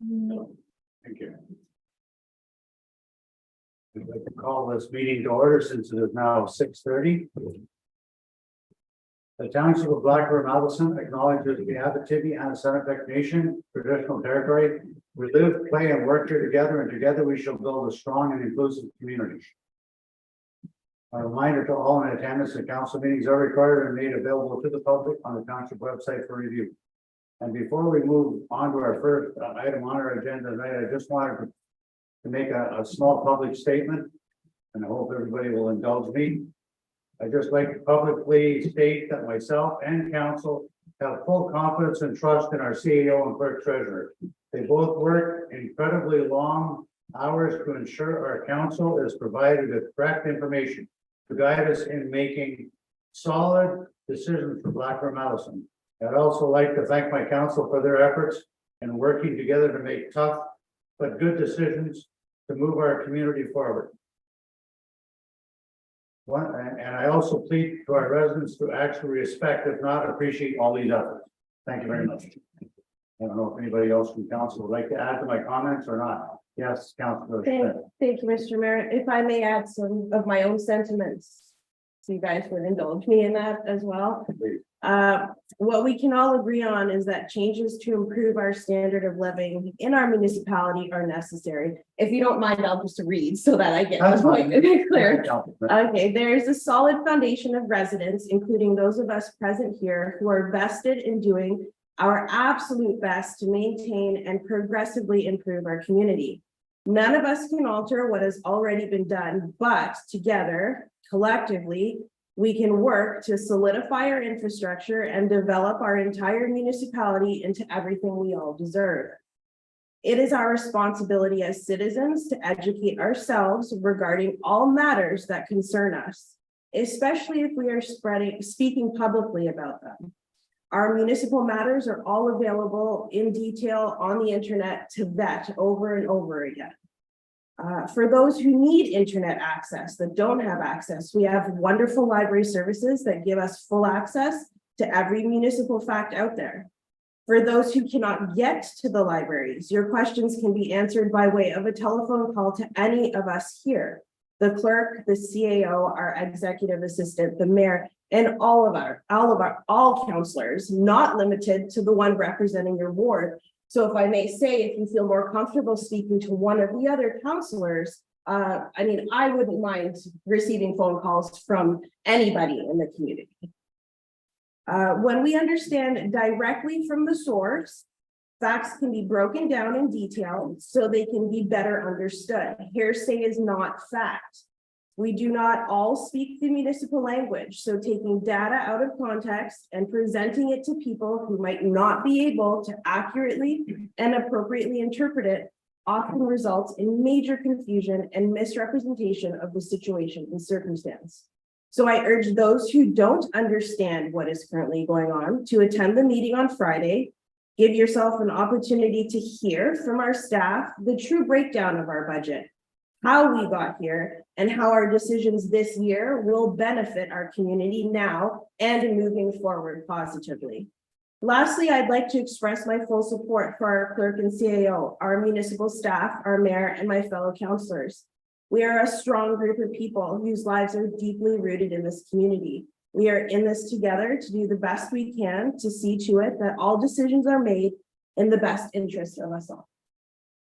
Thank you. I'd like to call this meeting to order since it is now 6:30. The Township of Blackburn Allison acknowledges the Abitibi and Seneca Nation traditional territory. We live, play, and work here together, and together we shall build a strong and inclusive community. A reminder to all in attendance that council meetings are recorded and made available to the public on the township website for review. And before we move on to our first item on our agenda tonight, I just wanted to make a small public statement, and I hope everybody will indulge me. I'd just like to publicly state that myself and council have full confidence and trust in our CEO and clerk treasurer. They both work incredibly long hours to ensure our council is provided with correct information to guide us in making solid decisions for Blackburn Allison. I'd also like to thank my council for their efforts in working together to make tough but good decisions to move our community forward. And I also plead to our residents to actually respect, if not appreciate, all these efforts. Thank you very much. I don't know if anybody else from council would like to add to my comments or not. Yes, Councilor Schmidt. Thank you, Mr. Mayor. If I may add some of my own sentiments, so you guys would indulge me in that as well. Please. What we can all agree on is that changes to improve our standard of living in our municipality are necessary. If you don't mind, I'll just read so that I get the point clear. Okay, there is a solid foundation of residents, including those of us present here, who are vested in doing our absolute best to maintain and progressively improve our community. None of us can alter what has already been done, but together, collectively, we can work to solidify our infrastructure and develop our entire municipality into everything we all deserve. It is our responsibility as citizens to educate ourselves regarding all matters that concern us, especially if we are speaking publicly about them. Our municipal matters are all available in detail on the internet to vet over and over again. For those who need internet access that don't have access, we have wonderful library services that give us full access to every municipal fact out there. For those who cannot get to the libraries, your questions can be answered by way of a telephone call to any of us here. The clerk, the CAO, our executive assistant, the mayor, and all counselors, not limited to the one representing your ward. So if I may say, if you feel more comfortable speaking to one of the other counselors, I mean, I wouldn't mind receiving phone calls from anybody in the community. When we understand directly from the source, facts can be broken down in detail so they can be better understood. Hearsay is not fact. We do not all speak the municipal language, so taking data out of context and presenting it to people who might not be able to accurately and appropriately interpret it often results in major confusion and misrepresentation of the situation and circumstance. So I urge those who don't understand what is currently going on to attend the meeting on Friday. Give yourself an opportunity to hear from our staff the true breakdown of our budget, how we got here, and how our decisions this year will benefit our community now and moving forward positively. Lastly, I'd like to express my full support for our clerk and CAO, our municipal staff, our mayor, and my fellow councilors. We are a strong group of people whose lives are deeply rooted in this community. We are in this together to do the best we can to see to it that all decisions are made in the best interest of us all.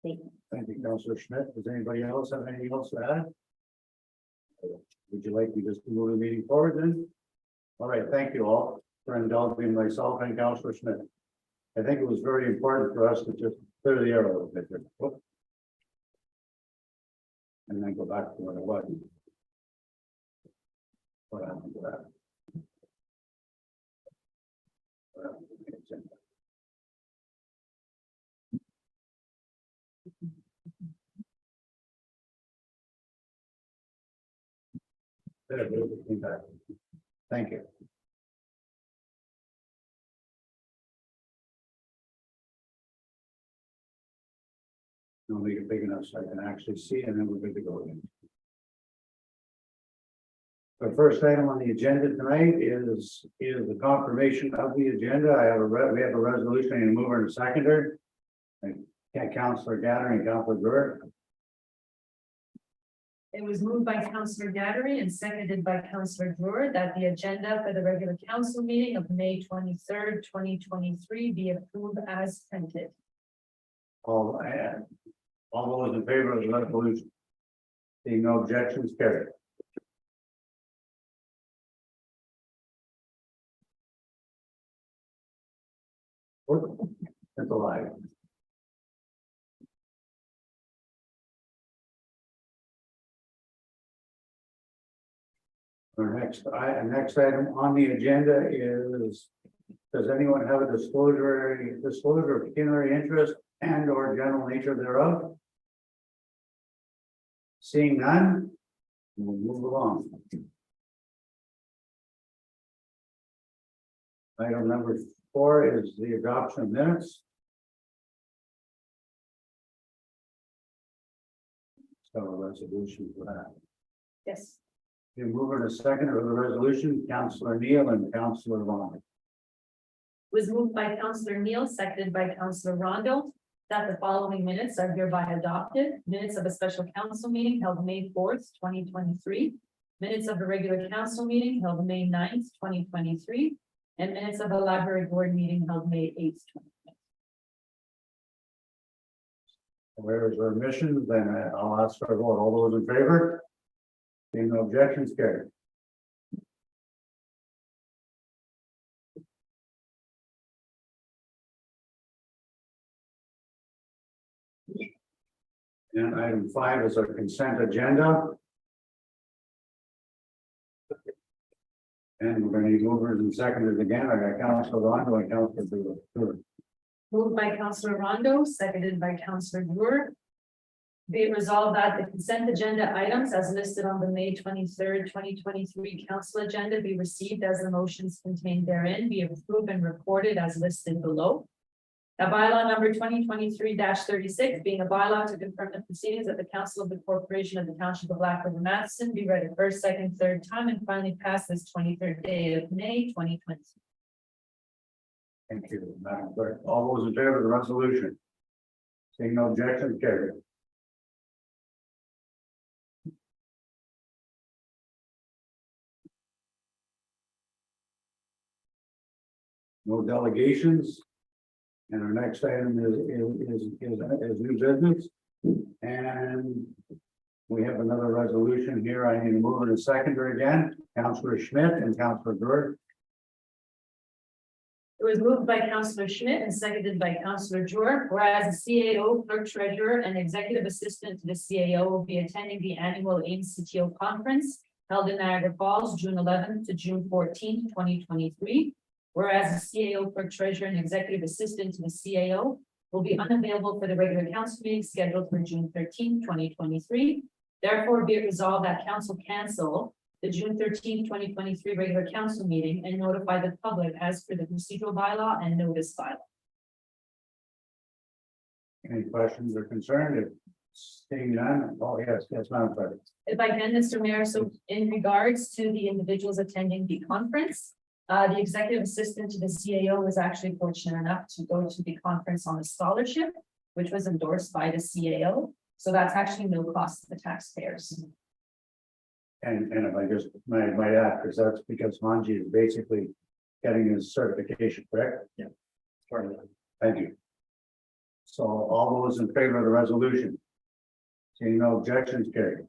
Thank you. Thank you, Councilor Schmidt. Does anybody else have anything else to add? Would you like me just to move the meeting forward then? All right, thank you all for indulging myself and Councilor Schmidt. I think it was very important for us to just clear the air a little bit here. And then go back to what it was. What happened to that? Thank you. I'll make it big enough so I can actually see, and then we're good to go again. The first item on the agenda tonight is the confirmation of the agenda. We have a resolution and a mover and a seconder. Councillor Gathering and Councillor Burr. It was moved by Councillor Gattery and seconded by Councillor Brewer that the agenda for the regular council meeting of May 23rd, 2023 be approved as printed. All those in favor of the resolution? Seeing no objections, carried. That's a lie. Our next item on the agenda is, does anyone have a disclosure of pecuniary interest and or general nature thereof? Seeing none, we'll move along. Item number 4 is the adoption of minutes. So a resolution for that. Yes. You move in a second of the resolution, Councillor Neal and Councillor Vaughn. Was moved by Councillor Neal, seconded by Councillor Rondo, that the following minutes are hereby adopted. Minutes of a special council meeting held May 4th, 2023. Minutes of the regular council meeting held May 9th, 2023. And minutes of a library board meeting held May 8th, 2023. Where is our mission? Then I'll ask for a vote. All those in favor? Seeing no objections, carried. And item 5 is our consent agenda. And we're going to need movers and seconders again. I got Councillor Rondo and Councillor Brewer. Moved by Councillor Rondo, seconded by Councillor Brewer. Be it resolved that the consent agenda items as listed on the May 23rd, 2023 council agenda be received as the motions contained therein be approved and reported as listed below. A bylaw number 2023-36 being a bylaw to confirm the proceedings of the Council of the Corporation of the Township of Black River, Matheson be read a first, second, third time and finally passed this 23rd day of May 2020. Thank you, Madam Clerk. All those in favor of the resolution? Seeing no objections, carried. No delegations. And our next item is new business. And we have another resolution here. I need to move it a seconder again. Councillor Schmidt and Councillor Burr. It was moved by Councillor Schmidt and seconded by Councillor Brewer, whereas the CAO, clerk treasurer, and executive assistant to the CAO will be attending the annual AIMS CTO conference held in Niagara Falls, June 11th to June 14th, 2023. Whereas the CAO, clerk treasurer, and executive assistant to the CAO will be unavailable for the regular council meeting scheduled for June 13th, 2023. Therefore, be it resolved that council cancel the June 13th, 2023 regular council meeting and notify the public as per the procedural bylaw and notice bylaw. Any questions or concerns? Seeing none. Oh, yes, Madam Clerk. If I can, Mr. Mayor, so in regards to the individuals attending the conference, the executive assistant to the CAO was actually fortunate enough to go to the conference on a scholarship, which was endorsed by the CAO. So that's actually no cost to the taxpayers. And if I just might add, because that's because Manji is basically getting his certification, correct? Yeah. Thank you. So all those in favor of the resolution? Seeing no objections, carried.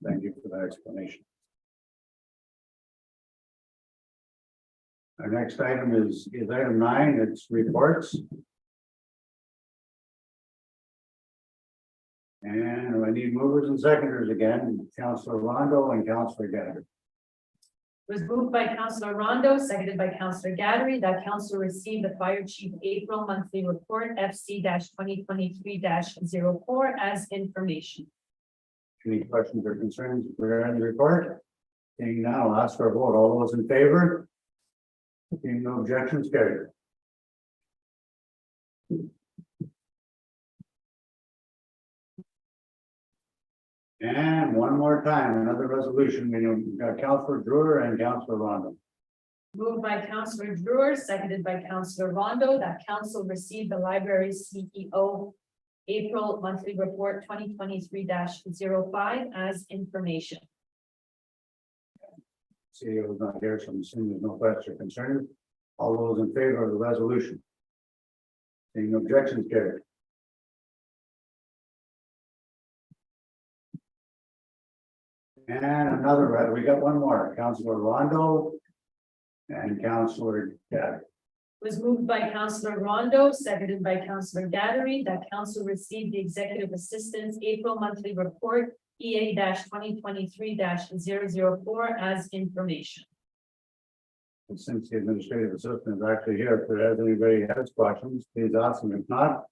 Thank you for that explanation. Our next item is item 9, it's reports. And I need movers and seconders again, Councillor Rondo and Councillor Gabbard. Was moved by Councillor Rondo, seconded by Councillor Gattery, that council received the fire chief April monthly report FC-2023-04 as information. Any questions or concerns regarding the report? Seeing none, I'll ask for a vote. All those in favor? Seeing no objections, carried. And one more time, another resolution, we got Councillor Brewer and Councillor Rondo. Moved by Councillor Drewer, seconded by Councillor Rondo, that council received the library's CEO April monthly report 2023-05 as information. CEO is not here, so I'm assuming there's no questions or concerns. All those in favor of the resolution? Seeing no objections, carried. And another, we got one more, Councillor Rondo and Councillor Gadd. Was moved by Councillor Rondo, seconded by Councillor Gaddery, that council received the executive assistant's April monthly report EA 2023-004 as information. And since the administrative assistant is actually here, if there has anybody has questions, please ask them. If not,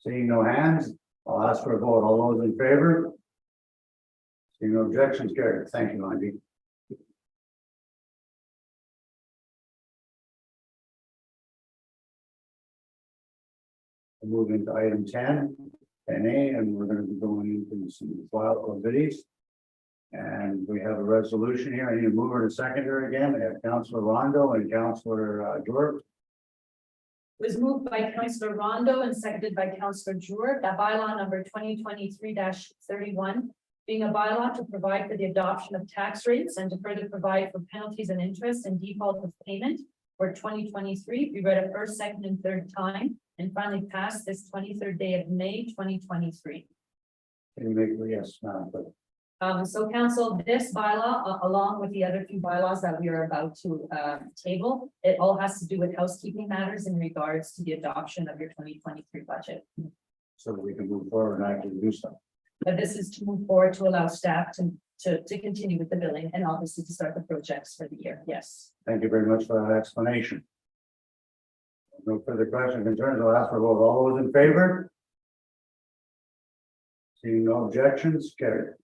seeing no hands, I'll ask for a vote. All those in favor? Seeing no objections, carried. Thank you, Andy. We'll move into item 10, 10A, and we're going to be going into some file committees. And we have a resolution here. I need a mover and a seconder again. I have Councillor Rondo and Councillor Dorf. Was moved by Councillor Rondo and seconded by Councillor Drewer, that bylaw number 2023-31, being a bylaw to provide for the adoption of tax rates and to further provide for penalties and interest and default of payment for 2023, be read a first, second, and third time, and finally passed this 23rd day of May 2023. Can you make, yes, ma'am, but So council, this bylaw, along with the other few bylaws that we are about to table, it all has to do with housekeeping matters in regards to the adoption of your 2023 budget. so that we can move forward and actually do something. But this is to move forward to allow staff to continue with the billing and obviously to start the projects for the year. Yes. Thank you very much for that explanation. No further questions, concerns, I'll ask for a vote. All those in favor? Seeing no objections, carried.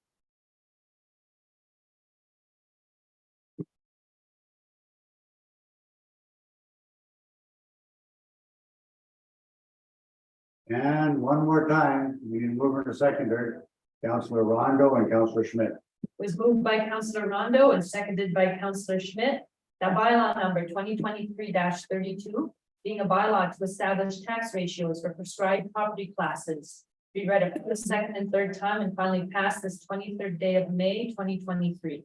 And one more time, we can move her to secondary, Councillor Rondo and Councillor Schmidt. Was moved by Councillor Rondo and seconded by Councillor Schmidt, that bylaw number 2023-32, being a bylaw to establish tax ratios for prescribed property classes, be read for the second and third time and finally passed this 23rd day of May 2023.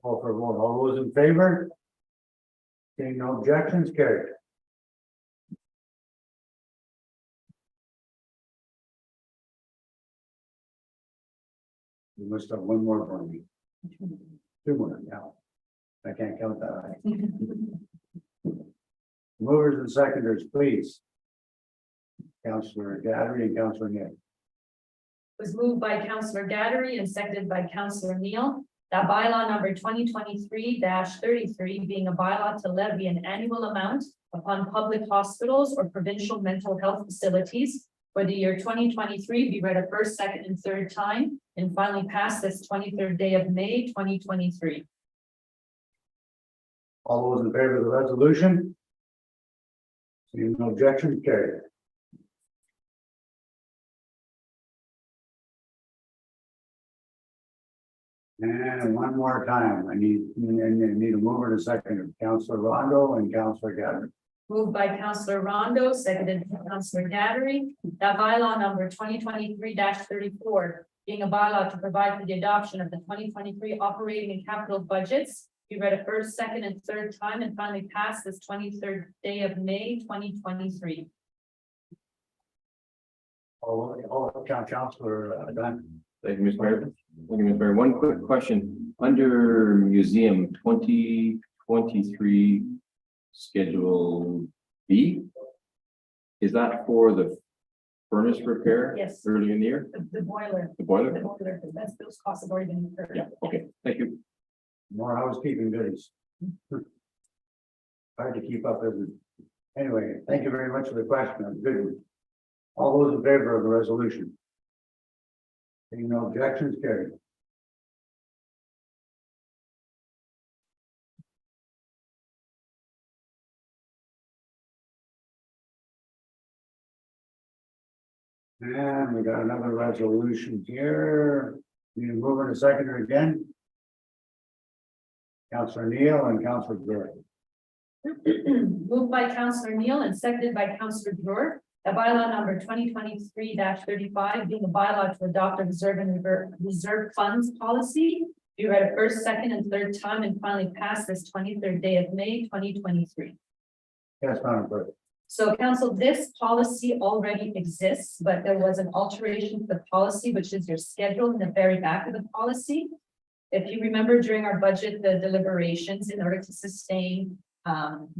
Call for a vote. All those in favor? Seeing no objections, carried. We must have one more for me. Two more now. I can't count that. Movers and seconders, please. Councillor Gaddery and Councillor Neal. Was moved by Councillor Gaddery and seconded by Councillor Neal, that bylaw number 2023-33, being a bylaw to levy an annual amount upon public hospitals or provincial mental health facilities for the year 2023, be read a first, second, and third time, and finally passed this 23rd day of May 2023. All those in favor of the resolution? Seeing no objection, carried. And one more time, I need a mover and a seconder, Councillor Rondo and Councillor Gaddery. Moved by Councillor Rondo, seconded by Councillor Gaddery, that bylaw number 2023-34, being a bylaw to provide for the adoption of the 2023 operating and capital budgets, be read a first, second, and third time and finally passed this 23rd day of May 2023. Councillor Dunn. Thank you, Mr. Mayor. Thank you, Mr. Mayor. One quick question. Under museum 2023 Schedule B, is that for the furnace repair? Yes. Early in the year? The boiler. The boiler? That's those costs have already been incurred. Yeah, okay, thank you. More housekeeping goodies. Hard to keep up with it. Anyway, thank you very much for the question. That's a good one. All those in favor of the resolution? Seeing no objections, carried. And we got another resolution here. Need a mover and a seconder again. Councillor Neil and Councillor Burke. Moved by Councillor Neil and seconded by Councillor Dorr, that bylaw number 2023-35 being a bylaw to adopt a reserve funds policy. Be read a first, second, and third time and finally pass this 23rd day of May 2023. Yes, Madam Clerk. So council, this policy already exists, but there was an alteration to the policy, which is your schedule in the very back of the policy. If you remember during our budget, the deliberations, in order to sustain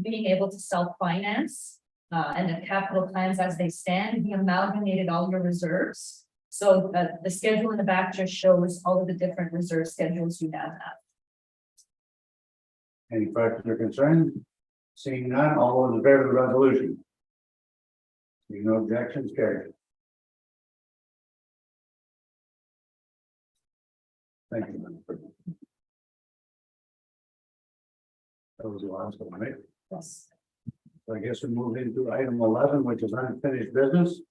being able to self-finance and the capital plans as they stand, we amalgamated all your reserves. So the schedule in the back just shows all of the different reserve schedules you now have. Any questions or concerns? Seeing none, all those in favor of the resolution? Seeing no objections, carried. Thank you, Madam Clerk. That was the last one, right? Yes. So I guess we move into item 11, which is unfinished business.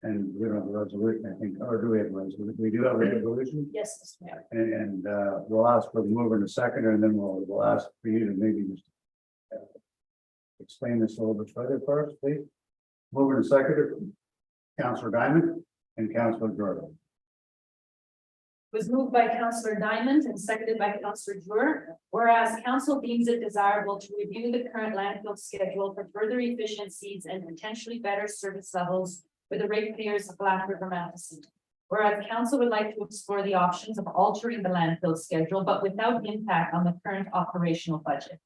And we don't have a resolution, I think, or do we have a resolution? We do have a resolution. Yes, Mr. Mayor. And we'll ask for the mover and the seconder, and then we'll ask for you to maybe just explain this a little bit further for us, please. Mover and seconder, Councillor Diamond and Councillor Jordan. Was moved by Councillor Diamond and seconded by Councillor Drewer. Whereas council deems it desirable to review the current landfill schedule for further efficiencies and potentially better service levels for the ratepayers of Black River Matheson. Whereas council would like to explore the options of altering the landfill schedule, but without impact on the current operational budget.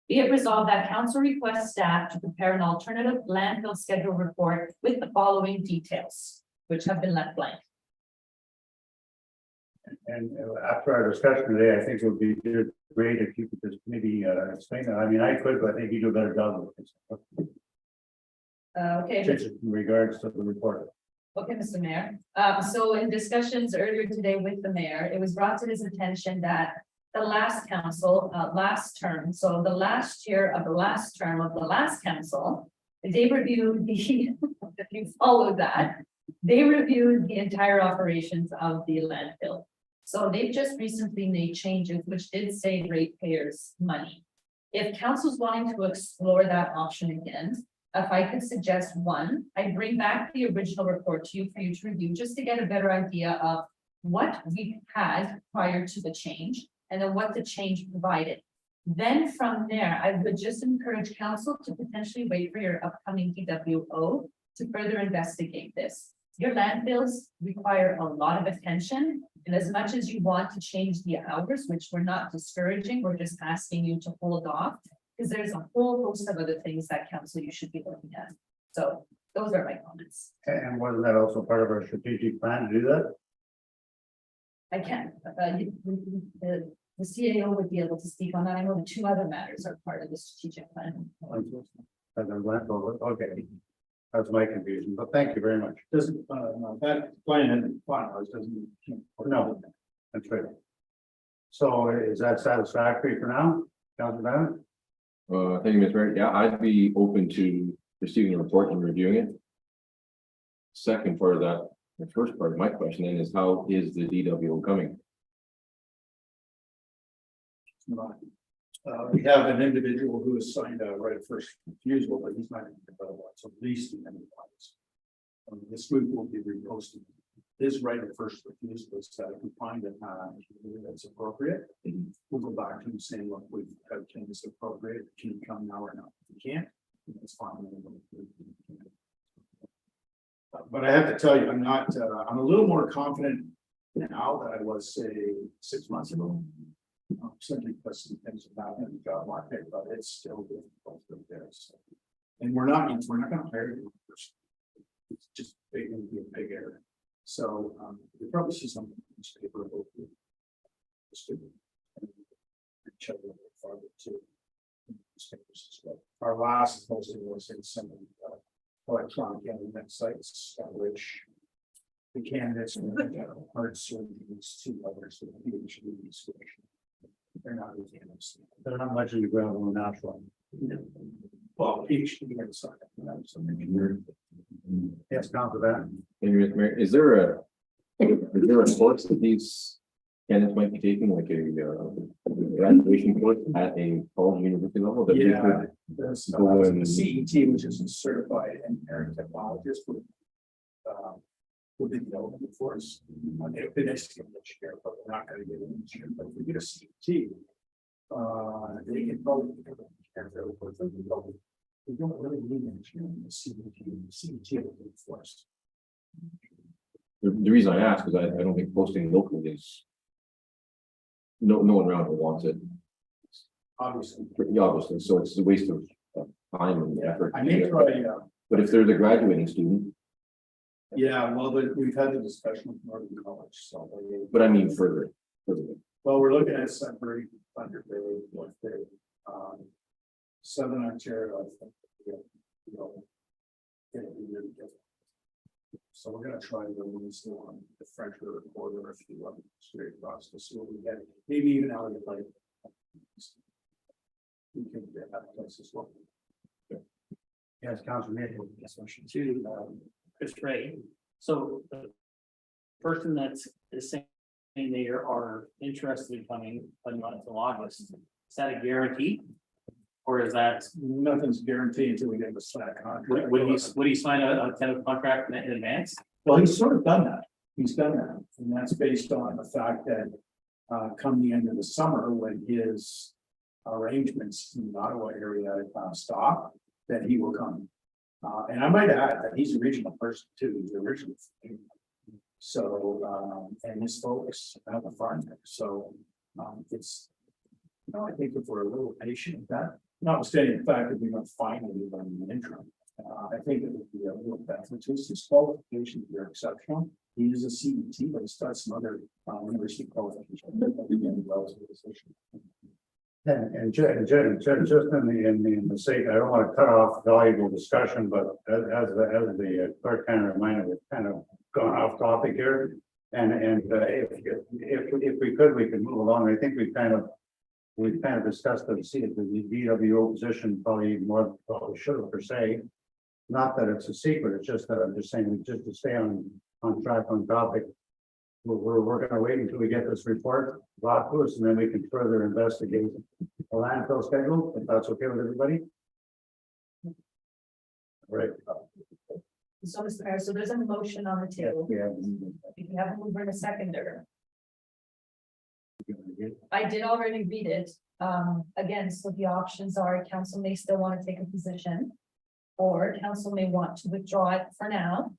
Be it resolved that council requests staff to prepare an alternative landfill schedule report with the following details, which have been left blank. And after our discussion today, I think it would be great if you could just maybe explain that. I mean, I could, but I think you do a better job with this. Okay. Just in regards to the report. Okay, Mr. Mayor. So in discussions earlier today with the mayor, it was brought to his attention that the last council, last term, so the last year of the last term of the last council, they reviewed the, if you follow that, they reviewed the entire operations of the landfill. So they've just recently made changes which did save ratepayers money. If council's wanting to explore that option again, if I could suggest one, I bring back the original report to you for you to review, just to get a better idea of what we had prior to the change and then what the change provided. Then from there, I would just encourage council to potentially wait for your upcoming PWO to further investigate this. Your landfills require a lot of attention, and as much as you want to change the hours, which we're not discouraging, we're just asking you to hold off, because there's a whole host of other things that council you should be looking at. So those are my comments. And wasn't that also part of our strategic plan to do that? I can, the CAO would be able to speak on that. I know the two other matters are part of the strategic plan. Okay. That's my confusion, but thank you very much. Doesn't, that plan and finalized doesn't. No, that's right. So is that satisfactory for now, Councilor Diamond? Thank you, Mr. Mayor. Yeah, I'd be open to receiving the report and reviewing it. Second part of that, the first part of my question then is how is the DWO coming? We have an individual who has signed a right of first refusal, but he's not available, so least in any place. This week will be reposted. His right of first refusal is that if we find it that's appropriate, we'll go back to him saying, look, we've got changes appropriate, can you come now or not? If you can't, it's fine. But I have to tell you, I'm not, I'm a little more confident now than I was, say, 6 months ago. Simply because some things about him, job market, but it's still difficult there. So. And we're not gonna hire you first. It's just big, gonna be a big area. So you probably see something in this paper about the check a little bit farther too. Our last posting was in some of the electronic candidate sites, which the candidates heart surgeries, 2 others with PhD situation. They're not exams. They're not much in the ground on natural. Well, PhD inside. Yes, Councilor Diamond. Thank you, Mr. Mayor. Is there a source that these Candidates might be taking like a graduation course at a college university level. that they Yeah, could- the CET, which is a certified engineering technologist would. Would be the element for us. They've been issued this year, but we're not gonna get it this year, but if we get a CET. They can probably. We don't really need engineering, the CET will be for us. The reason I ask is I don't think posting locally is. No one around here wants it, Obviously, obviously, so it's a waste of time and effort. I may try, But if there's a graduating student, yeah, well, we've had the discussion with Northern College, so. but I mean further. Well, we're looking at Sudbury, Thunder Bay, North Bay, Southern Ontario, I think. You know, it'll be really difficult. So we're gonna try to release the one, the French River corridor, if you want, straight across to see what we get, maybe even out of the lake. We can get that place as well. Yes, Councilor Mayfield. Yes, question to Chris Ray. So the person that's is saying they are interested in coming, but not until August, is that a guarantee? Or is that, Nothing's guaranteed until we get the slack contract. would he sign a tentative contract in advance? Well, he's sort of done that. He's done that, and that's based on the fact that come the end of the summer, when his arrangements in the Ottawa area stop, that he will come. And I might add that he's a regional person too, he's originally. So, and his folks have a farm there, so it's, I think if we're a little patient with that, notwithstanding the fact that we don't find anybody in the interim. I think it would be a little better to his qualifications are exceptional. He is a CET, but he's got some other university qualifications. And just in the sake, I don't want to cut off valuable discussion, but as the clerk kind of reminded, we've kind of gone off topic here. And if we could move along. I think we've kind of discussed the DWO position probably more than what we should have per se. Not that it's a secret, it's just that I'm just saying, just to stay on track, on topic. We're gonna wait until we get this report brought to us, and then we can further investigate the landfill schedule, if that's okay with everybody. Right. So, Mr. Mayor, so there's a motion on the table. Yeah. If you haven't moved in a seconder, I did already read it. Again, so the options are council may still want to take a position. Or council may want to withdraw it for now.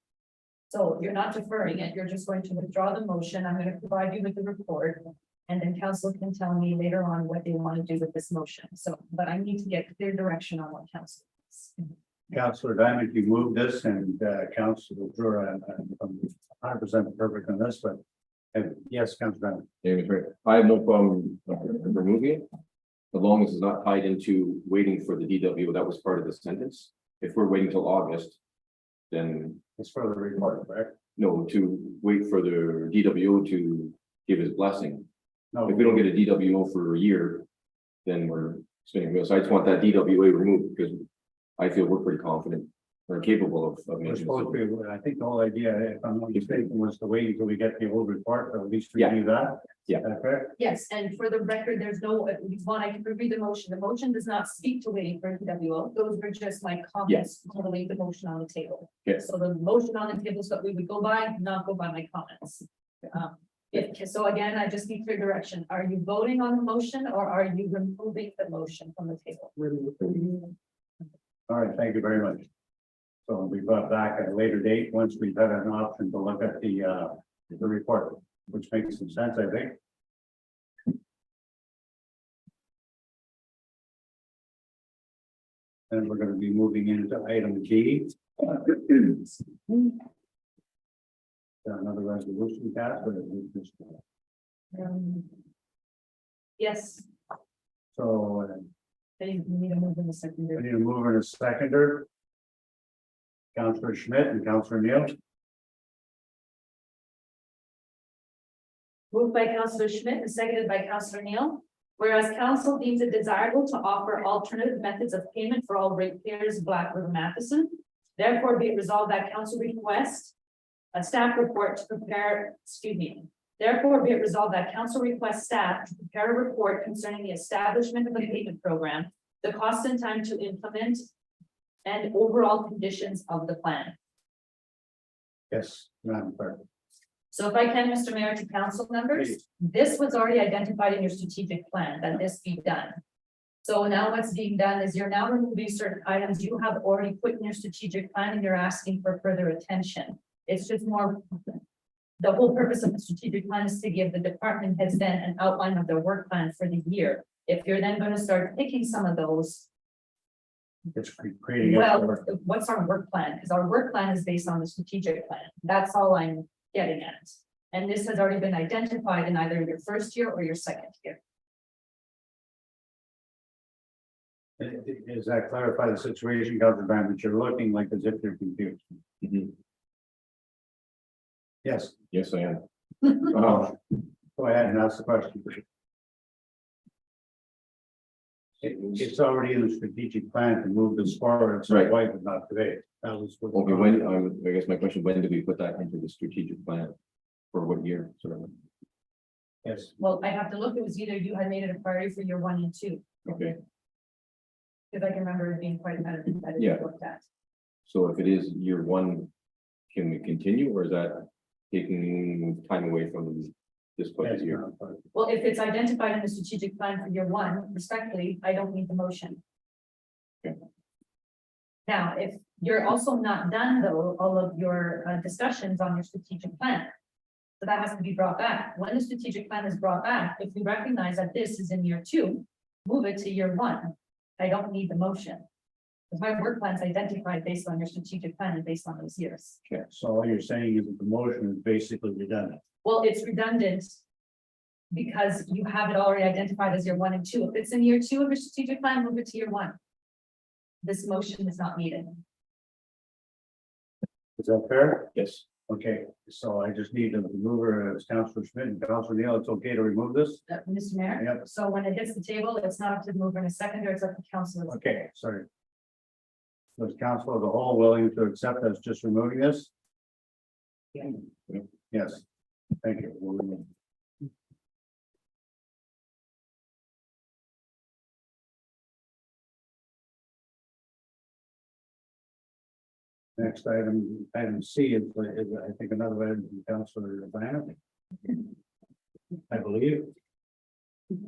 So you're not deferring it, you're just going to withdraw the motion. I'm going to provide you with the report. And then council can tell me later on what they want to do with this motion. So, but I need to get clear direction on what council is. Councillor Diamond, you moved this, and Councillor Jura, I'm 100% perfect on this, but yes, Councillor Diamond. David, right. I have no problem removing it. As long as it's not tied into waiting for the DW, that was part of the sentence. If we're waiting till August, then It's for the report, correct? no, to wait for the DWO to give his blessing. No. If we don't get a DWO for a year, then we're spinning wheels. So I just want that DWA removed because I feel we're pretty confident or capable of We're making. supposed this. to be, I think the whole idea, if I'm not mistaken, was to wait until we get the old report, or at least Yeah. review that. Yeah. Is that correct? Yes, and for the record, there's no, if you want, I can read the motion. The motion does not speak to waiting for DWO. Those were just my comments to leave the motion on the table. Yes. So the motion on the table is what we would go by, not go by my comments. So again, I just need clear direction. Are you voting on the motion or are you removing the motion from the table? All right, thank you very much. So we'll be brought back at a later date, once we've had an option to look at the report, which makes some sense, I think. And we're gonna be moving into item G. Another resolution passed, but it was just, Yes, so they need to move in the I secondary. need to move in a seconder. Councillor Schmidt and Councillor Neal. Moved by Councillor Schmidt and seconded by Councillor Neal. Whereas council deems it desirable to offer alternative methods of payment for all ratepayers of Black River Matheson. Therefore, be it resolved that council request a staff report to prepare, Therefore, be it resolved that council requests staff to prepare a report concerning the establishment of the payment program, the cost and time to implement, and overall conditions of the plan. Yes, Madam Clerk. So if I can, Mr. Mayor, to council members, Please. this was already identified in your strategic plan that this be done. So now what's being done is you're now removing certain items you have already put in your strategic plan and you're asking for further attention. It's just more. The whole purpose of the strategic plan is to give the department heads then an outline of their work plan for the year. If you're then going to start picking some of those, It's creating. well, what's our work plan? Because our work plan is based on the strategic plan. That's all I'm getting at. And this has already been identified in either your first year or your second year. Does that clarify the situation, Councilor Brand, that you're looking like as if you're confused? Mhm. Yes, Yes, I am. go ahead and ask the question. It's already in the strategic plan to move this forward, so Right. why is it not today? That was. what- Okay, I guess my question, when do we put that into the strategic plan? For what year, sort of? Yes, Well, I have to look, it was either you had made it a priority for year 1 and 2, Okay, because I can remember it being quite competitive that Yeah. it looked at. so if it is year 1, can we continue, or is that taking time away from this budget yes, year? Madam Clerk. Well, if it's identified in the strategic plan for year 1, respectfully, I don't need the motion. Okay. Now, if you're also not done though, all of your discussions on your strategic plan. So that has to be brought back. When the strategic plan is brought back, if we recognize that this is in year 2, move it to year 1. I don't need the motion. Because my work plan is identified based on your strategic plan and based on those years. So all you're saying is that the motion is basically redundant. Well, it's redundant. Because you have it already identified as year 1 and 2. If it's in year 2 of your strategic plan, move it to year 1. This motion is not needed. Is that fair? Yes, Okay, so I just need to remove her as Councilor Schmidt and Councilor Neal. It's okay to remove this? Mr. Mayor? Yep. So when it hits the table, it's not up to the mover and a seconder, it's up to council. Okay, sorry. Was council of the whole willing to accept us just removing this? Yes, thank you. We'll remove. Next item C is I think another item from Councilor Bennett. I believe.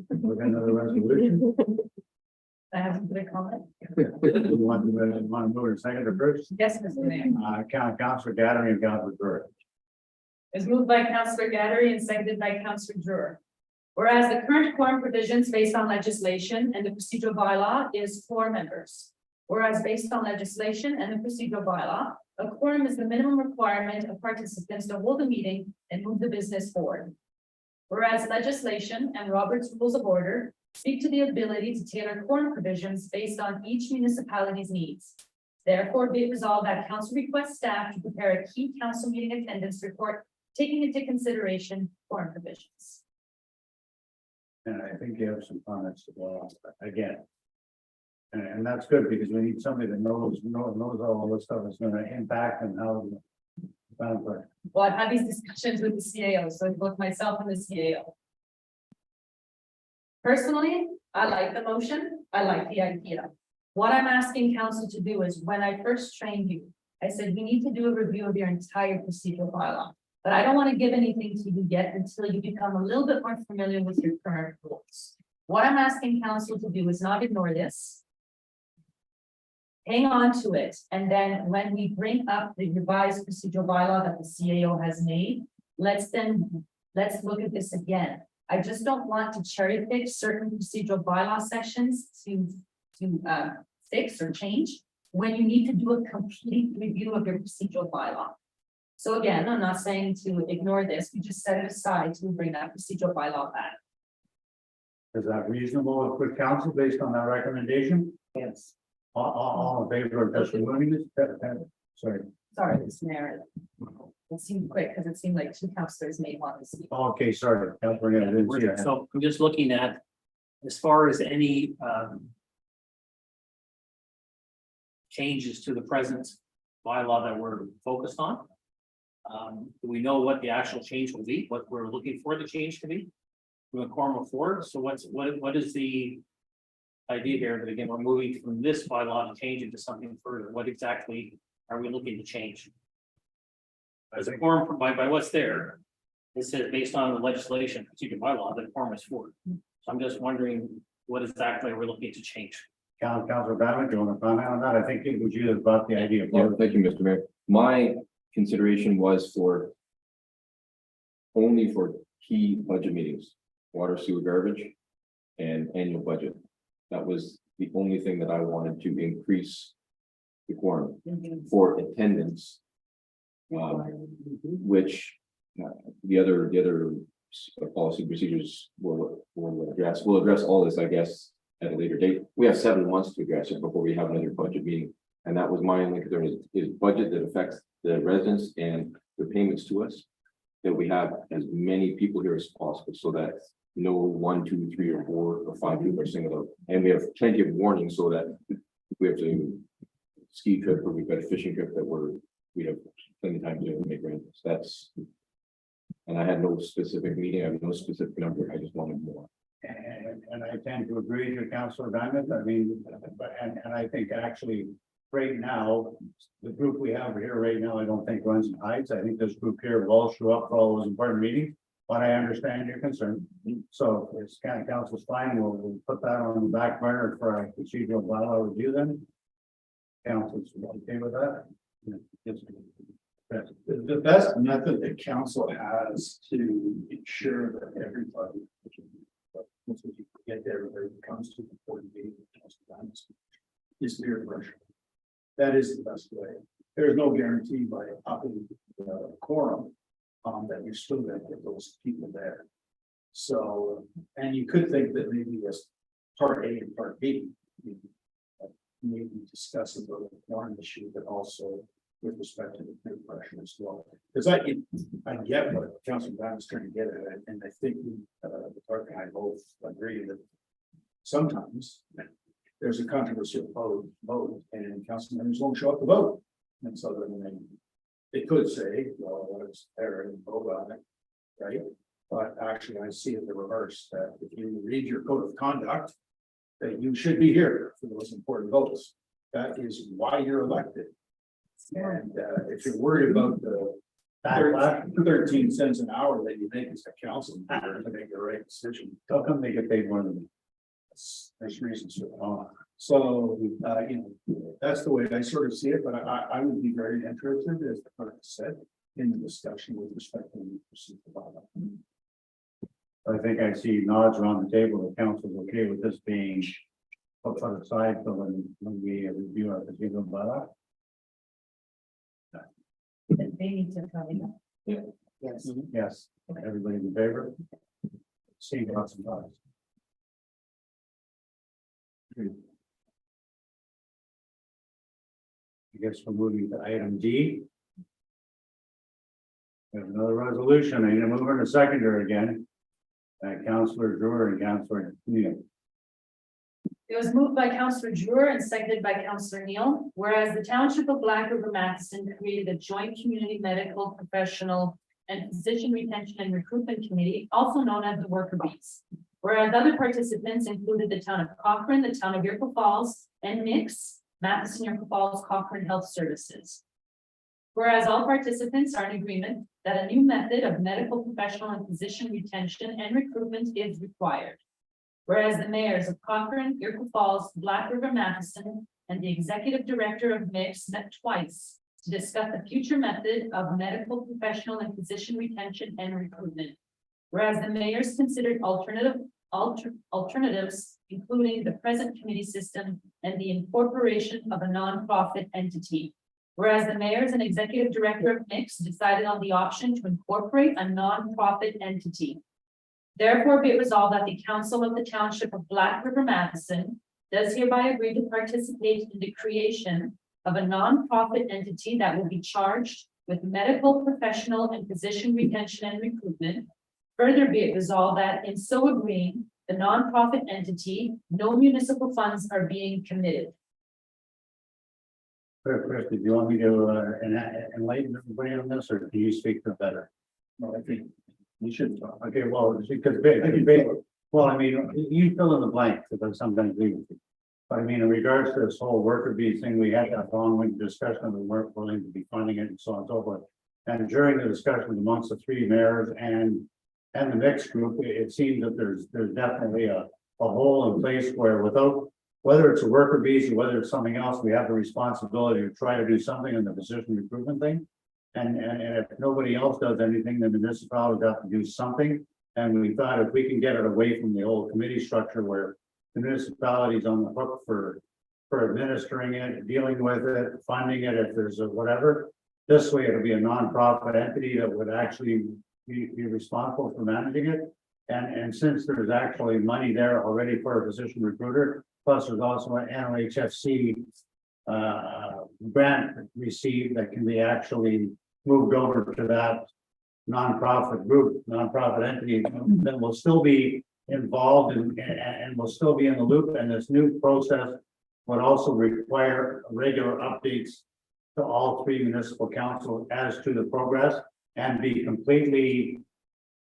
We're gonna another resolution. I have a quick comment. You want to move it second or first? Yes, Mr. Mayor. Councilor Gathering and Councilor Burke. It's moved by Councillor Gaddery and seconded by Councillor Drewer. Whereas the current quorum provisions based on legislation and the procedural bylaw is 4 members. Whereas based on legislation and the procedural bylaw, a quorum is the minimum requirement of participants to hold a meeting and move the business forward. Whereas legislation and Robert's Rules of Order speak to the ability to tailor quorum provisions based on each municipality's needs. Therefore, be it resolved that council requests staff to prepare a key council meeting attendance report, taking into consideration quorum provisions. And I think you have some comments to go on again. And that's good because we need somebody that knows all this stuff is gonna impact and how. Well, I've had these discussions with the CAO, so both myself and the CAO. Personally, I like the motion, I like the idea. What I'm asking council to do is, when I first trained you, I said, we need to do a review of your entire procedural bylaw. But I don't want to give anything to you yet until you become a little bit more familiar with your current rules. What I'm asking council to do is not ignore this. Hang on to it, and then when we bring up the revised procedural bylaw that the CAO has made, let's look at this again. I just don't want to cherry pick certain procedural bylaw sections to fix or change when you need to do a complete review of your procedural bylaw. So again, I'm not saying to ignore this, we just set it aside to bring that procedural bylaw back. Is that reasonable with council based on that recommendation? Yes. All in favor of just removing this? Sorry. Sorry, Mr. Mayor. It seemed quick because it seemed like 2 councilors may want to speak. Okay, sorry. Councilor Neal, I didn't see that. So I'm just looking at, as far as any changes to the present bylaw that we're focused on. Do we know what the actual change will be, what we're looking for the change to be? From a quorum of 4, so what is the idea here, that again, we're moving from this bylaw to change it to something further, what exactly are we looking to change? As a quorum, by what's there, it says based on the legislation, procedure bylaw, the quorum is 4. So I'm just wondering, what exactly are we looking to change? Councilor Babbage, do you want to comment on that? I think it was you that brought the idea Yeah, forward. thank you, Mr. Mayor. My consideration was only for key budget meetings, water, sewer, garbage, and annual budget. That was the only thing that I wanted to increase the quorum for attendance. Which the other policy procedures will address. We'll address all this, I guess, at a later date. We have 7 months to address it before we have another budget meeting. And that was my only concern is budget that affects the residents and the payments to us. That we have as many people here as possible so that no 1, 2, 3, or 4 or 5 people are singled out. And we have plenty of warning so that if we have to ski trip or we've got a fishing trip that we have plenty of time to make arrangements. That's. And I had no specific meeting, I have no specific number, I just wanted more. And I tend to agree with Councilor Diamond. I mean, and I think actually, right now, the group we have here right now, I don't think runs and hides. I think this group here will all show up for all those important meetings. But I understand your concern. So if it's kind of council's fine, we'll put that on the back burner for a procedural bylaw review then. Council's okay with that? Yes. The best method that council has to ensure that everybody. Once we get there, everybody comes to the important meeting. Is peer pressure. That is the best way. There's no guarantee by upping the quorum. That you're still gonna get those people there. So, and you could think that maybe as part A and part B. Maybe discuss about one issue, but also with respect to the peer pressure as well. Because I get what Councilor Brown is trying to get at, and I think the clerk and I both agree that sometimes there's a controversial vote and council members won't show up to vote. And so then they could say, well, it's there and vote on it, right? But actually, I see it the reverse, that if you read your code of conduct, that you should be here for those important votes. That is why you're elected. And if you're worried about the 13 cents an hour that you make as a council member to make the right decision, How come they get paid more than me? there's reasons for that. So, that's the way I sort of see it, but I would be very interested, as the clerk said, in the discussion with respect to the procedure bylaw. I think I see nods around the table. The council's okay with this being put aside for when we review our procedural bylaw. They need to come in. Yes. Yes, everybody in favor? See lots of nods. I guess we're moving to item D. We have another resolution. I need to move in a seconder again. Councilor Drewer and Councilor Neal. It was moved by Councillor Drewer and seconded by Councillor Neal, whereas the Township of Black River Matheson created a joint community medical professional and physician retention and recruitment committee, also known as the Worker Bees. Whereas other participants included the town of Cochrane, the town of Iroquois Falls, and Mix, Matheson, Iroquois Falls, Cochrane Health Services. Whereas all participants are in agreement that a new method of medical professional and physician retention and recruitment is required. Whereas the mayors of Cochrane, Iroquois Falls, Black River Matheson, and the executive director of Mix met twice to discuss the future method of medical professional and physician retention and recruitment. Whereas the mayors considered alternatives, including the present committee system and the incorporation of a nonprofit entity. Whereas the mayors and executive director of Mix decided on the option to incorporate a nonprofit entity. Therefore, be it resolved that the council of the township of Black River Matheson does hereby agree to participate in the creation of a nonprofit entity that will be charged with medical, professional, and physician retention and recruitment. Further, be it resolved that in so agreeing, the nonprofit entity, no municipal funds are being committed. Chris, do you want me to enlighten everybody on this, or can you speak to it better? No, I think we should talk. Okay, well, because, well, I mean, you fill in the blank, because sometimes we. But I mean, in regards to this whole worker bee thing, we had that long discussion, we weren't willing to be funding it and so on and so forth. And during the discussion amongst the three mayors and the mixed group, it seems that there's definitely a hole in place where without, whether it's a worker bees or whether it's something else, we have the responsibility to try to do something in the position recruitment thing. And if nobody else does anything, then the municipality have to do something. And we thought if we can get it away from the old committee structure where the municipality is on the hook for administering it, dealing with it, funding it, if there's a whatever. This way, it'll be a nonprofit entity that would actually be responsible for managing it. And since there's actually money there already for a physician recruiter, plus there's also an NHFC grant received that can be actually moved over to that nonprofit group, nonprofit entity, that will still be involved and will still be in the loop. And this new process would also require regular updates to all three municipal councils as to the progress and be completely,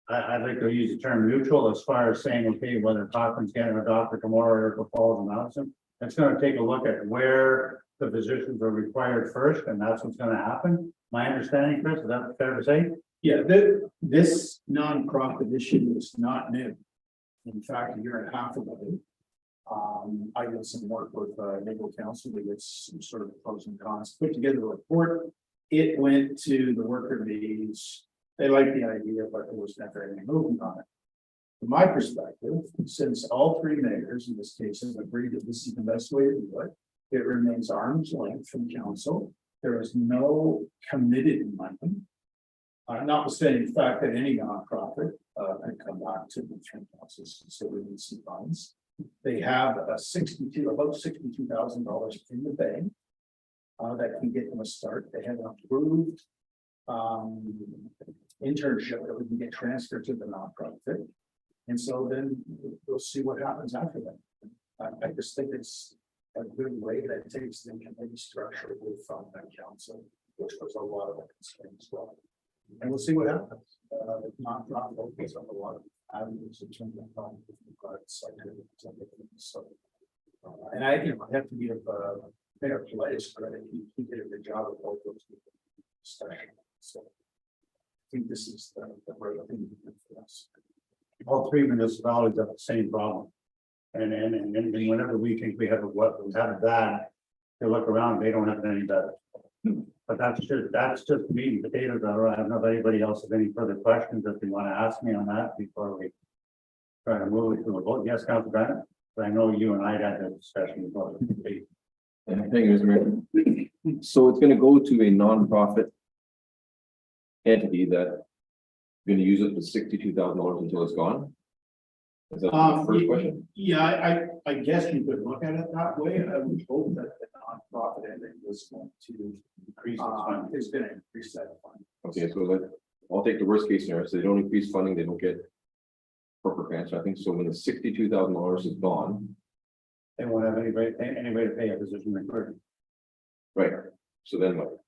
I'd like to use the term neutral as far as saying, okay, whether Cochrane's getting a doctor tomorrow or Iroquois Falls and Madison, it's going to take a look at where the physicians are required first, and that's what's going to happen. My understanding, Chris, is that fair to say? Yeah, this nonprofit issue is not new. In fact, a year and a half ago, I did some work with legal counsel to get some sort of pros and cons, put together a report. It went to the worker bees. They liked the idea, but there was never any movement on it. From my perspective, since all three mayors in this case have agreed that this is the best way to do it, it remains arm's length from council. There is no committed money. Notwithstanding the fact that any nonprofit can come back to the three councils considering some funds. They have about $62,000 in the bank that can get them a start. They have an approved internship that we can get transferred to the nonprofit. And so then we'll see what happens after that. I just think it's a good way that takes the committee structure with that council, which was a lot of the concern as well. And we'll see what happens. Nonprofit opens up a lot of avenues in terms of the private sector. So, and I have to give Mayor Pledge credit. He did a good job of both those people. So I think this is the right thing for us. All three municipalities have the same problem. And whenever we think we have it bad, they look around, they don't have it any better. But that's just meat and potatoes. I don't know if anybody else has any further questions that they want to ask me on that before we try to move it to a vote. Yes, Councilor Bennett, but I know you and I had that discussion about it. And the thing is, so it's gonna go to a nonprofit entity that gonna use it for $62,000 until it's gone? Is that the first question? Yeah, I guess you could look at it that way. I would hope that the nonprofit entity was going to increase is going to increase that fund. Okay, so I'll take the worst case scenario. So they don't increase funding, they don't get corporate grants. I think so when the $62,000 is gone. They won't have anybody to pay a physician recruiter. Right, so then what?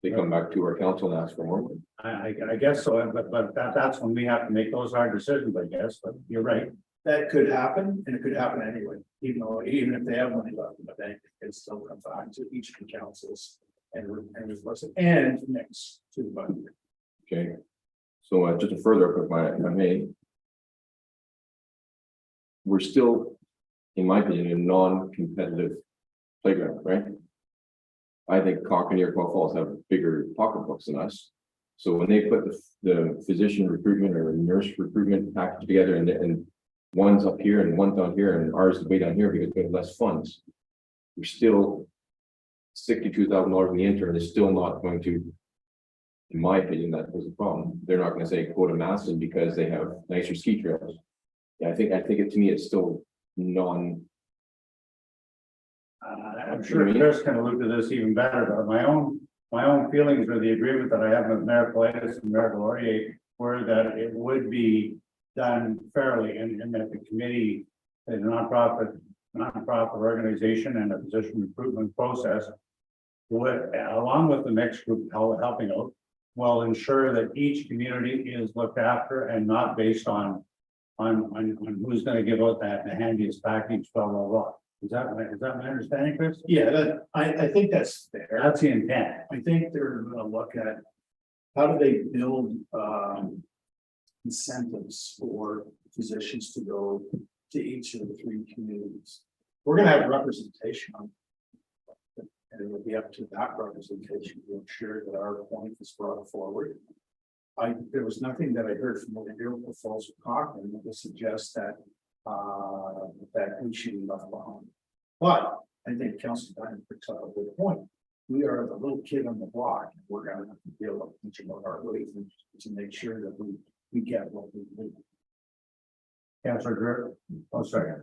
They come back to our council and ask for more money. I guess so, but that's when we have to make those hard decisions, I guess, but you're right. That could happen, and it could happen anyway, even if they have money left in the bank, it's still come back to each of the councils and next to the budget. Okay, so just to further up, if I may, we're still, in my opinion, a non-competitive playground, right? I think Cochrane and Iroquois Falls have bigger pocketbooks than us. So when they put the physician recruitment or nurse recruitment package together and one's up here and one's down here and ours is way down here because we have less funds, we're still $62,000 in the intern is still not going to, in my opinion, that was a problem. They're not going to say go to Madison because they have nicer ski trails. Yeah, I think it to me it's still I'm sure Chris can allude to this even better, but my own feelings or the agreement that I have with Mayor Politis and Mayor Laurier were that it would be done fairly and that the committee, the nonprofit organization and a physician recruitment process along with the next group helping out, will ensure that each community is looked after and not based on who's gonna give out the handiest package, blah, blah, blah. Is that my understanding, Chris? Yeah, that, I think that's fair. That's the intent. I think they're gonna look at how do they build incentives for physicians to go to each of the three communities. We're gonna have representation on it. And it will be up to that representation to ensure that our point is brought forward. There was nothing that I heard from the Iroquois Falls or Cochrane that would suggest that that we should be left behind. But I think Councilor Diamond brings up a good point. We are the little kid on the block. We're gonna have to deal with each of our ways to make sure that we get what we need. Councilor Drew, oh, sorry.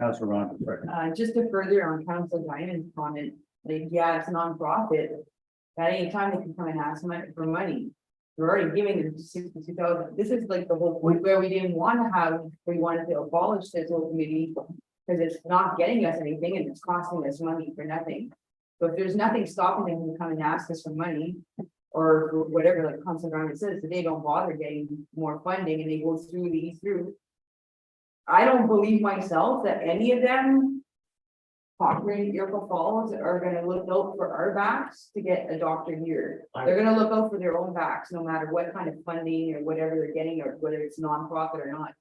Councilor Ron, sorry. Just to further on Council Diamond's comment, like, yeah, it's a nonprofit. At any time they can come and ask for money. We're already giving them 62,000. This is like the whole point where we didn't want to have, we wanted to abolish this whole committee. Because it's not getting us anything and it's costing us money for nothing. So if there's nothing stopping them from coming and ask us for money. Or whatever, like Council Diamond says, that they don't bother getting more funding and they go through. I don't believe myself that any of them. Cochrane, Iroquois Falls are gonna look out for our backs to get a doctor here. They're gonna look out for their own backs, no matter what kind of funding or whatever they're getting, or whether it's nonprofit or not.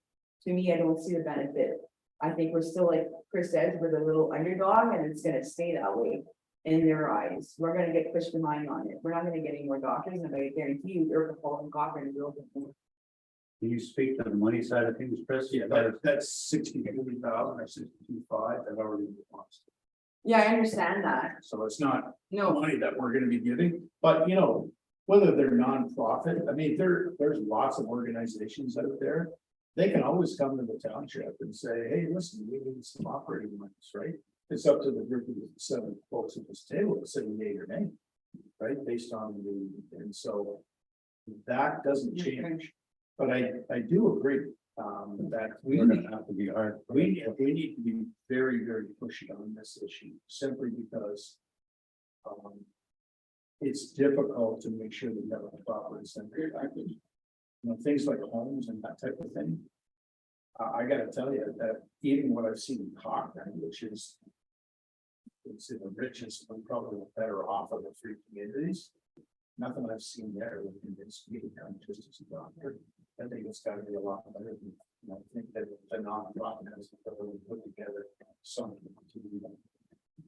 To me, I don't see the benefit. I think we're still, like Chris says, we're the little underdog and it's gonna stay that way. In their eyes, we're gonna get pushed behind on it. We're not gonna get any more doctors, and I guarantee you, Iroquois Falls and Cochrane will. Can you speak to the money side of things, Chris? Yeah, that's 62,000 or 62,500 that already been lost. Yeah, I understand that. So it's not No, money that we're gonna be giving, but you know, whether they're nonprofit, I mean, there's lots of organizations out there. They can always come to the township and say, hey, listen, we need some operating monies, right? It's up to the group of 7 folks at this table to say yea or nay, right, based on and so. That doesn't change, but I do agree, that We're gonna have to be hard. we need to be very, very pushy on this issue, simply because. It's difficult to make sure that you have a proper incentive package. You know, things like homes and that type of thing. I gotta tell you that even what I've seen in Cochrane, which is. It's in the richest and probably the better off of the three communities. Nothing I've seen there would convince me to come just as a doctor. I think it's gotta be a lot better than, I think that the nonprofit has to really put together something to do that.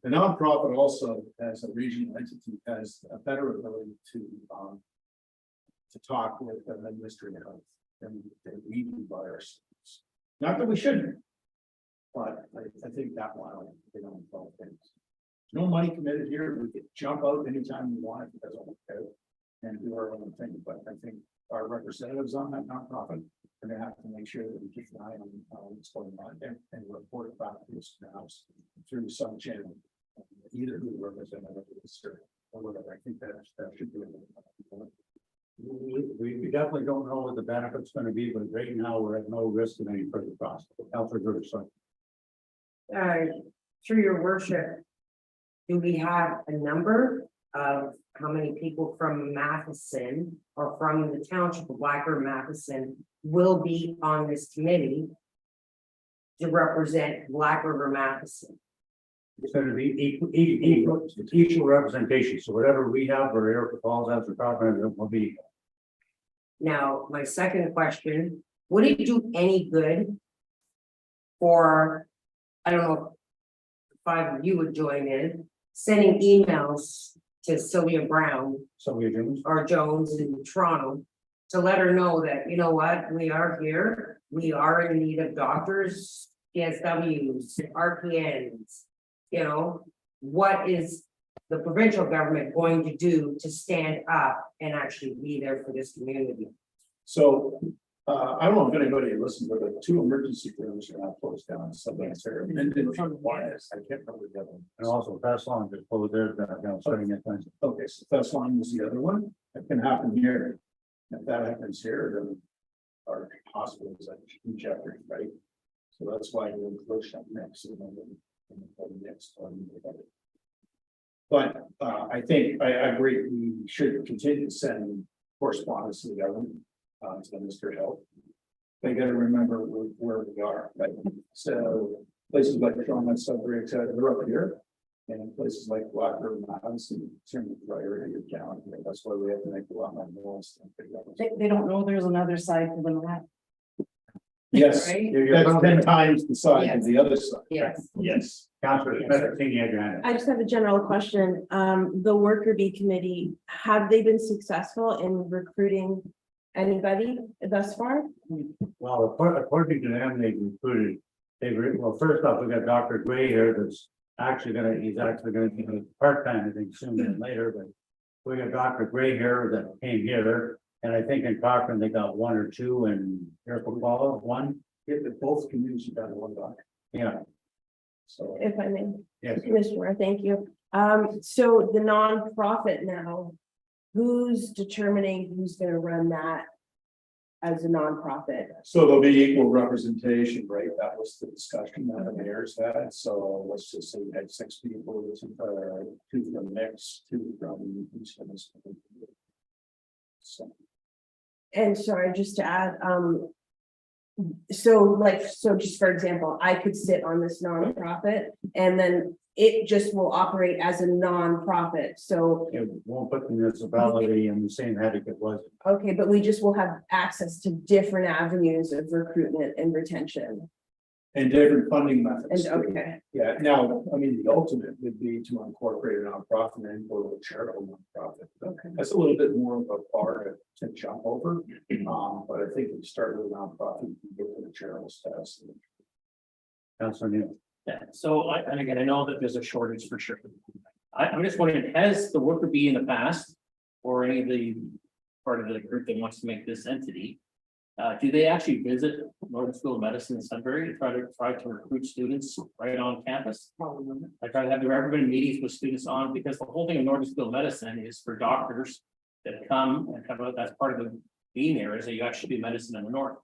The nonprofit also, as a regional entity, has a better ability to talk with the Ministry of Health than we do by ourselves. Not that we shouldn't, but I think that one, they don't involve things. No money committed here, we could jump out anytime we want, it doesn't work out and do our own thing, but I think our representatives on that nonprofit are gonna have to make sure that we keep an eye on what's going on there and report it back to us now through some channel. Either who the representative is or whatever, I think that should be. We definitely don't know what the benefit's gonna be, but right now we're at no risk of any further cost. Councilor Drew, sorry. Through your worship, do we have a number of how many people from Matheson or from the township of Black River Matheson will be on this committee to represent Black River Matheson? It's gonna be equal representation, so whatever we have or Iroquois Falls has or Cochrane will be. Now, my second question, would it do any good for, I don't know, if 5 of you would join in, sending emails to Sylvia Brown Sylvia Jones. or Jones in Toronto to let her know that, you know what, we are here, we are in need of doctors, PSWs, RPNs. You know, what is the provincial government going to do to stand up and actually be there for this community? So, I don't know if anybody listened, but the 2 emergency rooms are now closed down, so that's there. And then one is, I can't remember the other one. And also that's long just closed there, starting at times. Okay, so that's line was the other one, that can happen here. If that happens here, then our hospital is like in jeopardy, right? So that's why we're close up next. And then the next one. But I think, I agree, we should continue to send correspondence to the government, to the Minister of Health. They gotta remember where we are, right? So places like Toronto, Sudbury, et cetera, they're up here. And places like Blackbird, Madison, certainly right area of town, that's why we have to make a lot more noise. They don't know there's another side to the map. Yes, Right? that's 10 times the size of Yes. the other side. Yes. Yes. Councillor Smith, I think you had your hand up. I just have a general question. The worker bee committee, have they been successful in recruiting anybody thus far? Well, according to them, they recruited, well, first off, we got Dr. Gray here that's he's actually gonna be part-time, I think, sooner than later, but we got Dr. Gray here that came here, and I think in Cochrane, they got one or two, and Airport Falls, one, Both communities got one doctor. yeah, So If I may, yes. Commissioner, thank you. So the nonprofit now, who's determining who's gonna run that as a nonprofit? So there'll be equal representation, right? That was the discussion that the mayor's had. So let's just say we had 6 people, 2 from mix, 2 from each of us. So, And sorry, just to add, so just for example, I could sit on this nonprofit and then it just will operate as a nonprofit. So, It won't put the municipality in the same headache it was. okay, but we just will have access to different avenues of recruitment and retention. and different funding And methods. too. okay, Yeah, now, I mean, the ultimate would be to incorporate a nonprofit and go to a charitable nonprofit. okay. That's a little bit more of a bar to jump over. But I think if you start with a nonprofit, you can get to the charitable status. Councillor Neil. Yeah, so and again, I know that there's a shortage for sure. I'm just wondering, has the worker bee in the past, or any of the part of the group that wants to make this entity? Do they actually visit Northern School of Medicine in Sudbury to try to recruit students right on campus? I try to have there ever been meetings with students on, because the whole thing of Northern School of Medicine is for doctors that come and kind of, that's part of the being there, is that you actually do medicine in the north.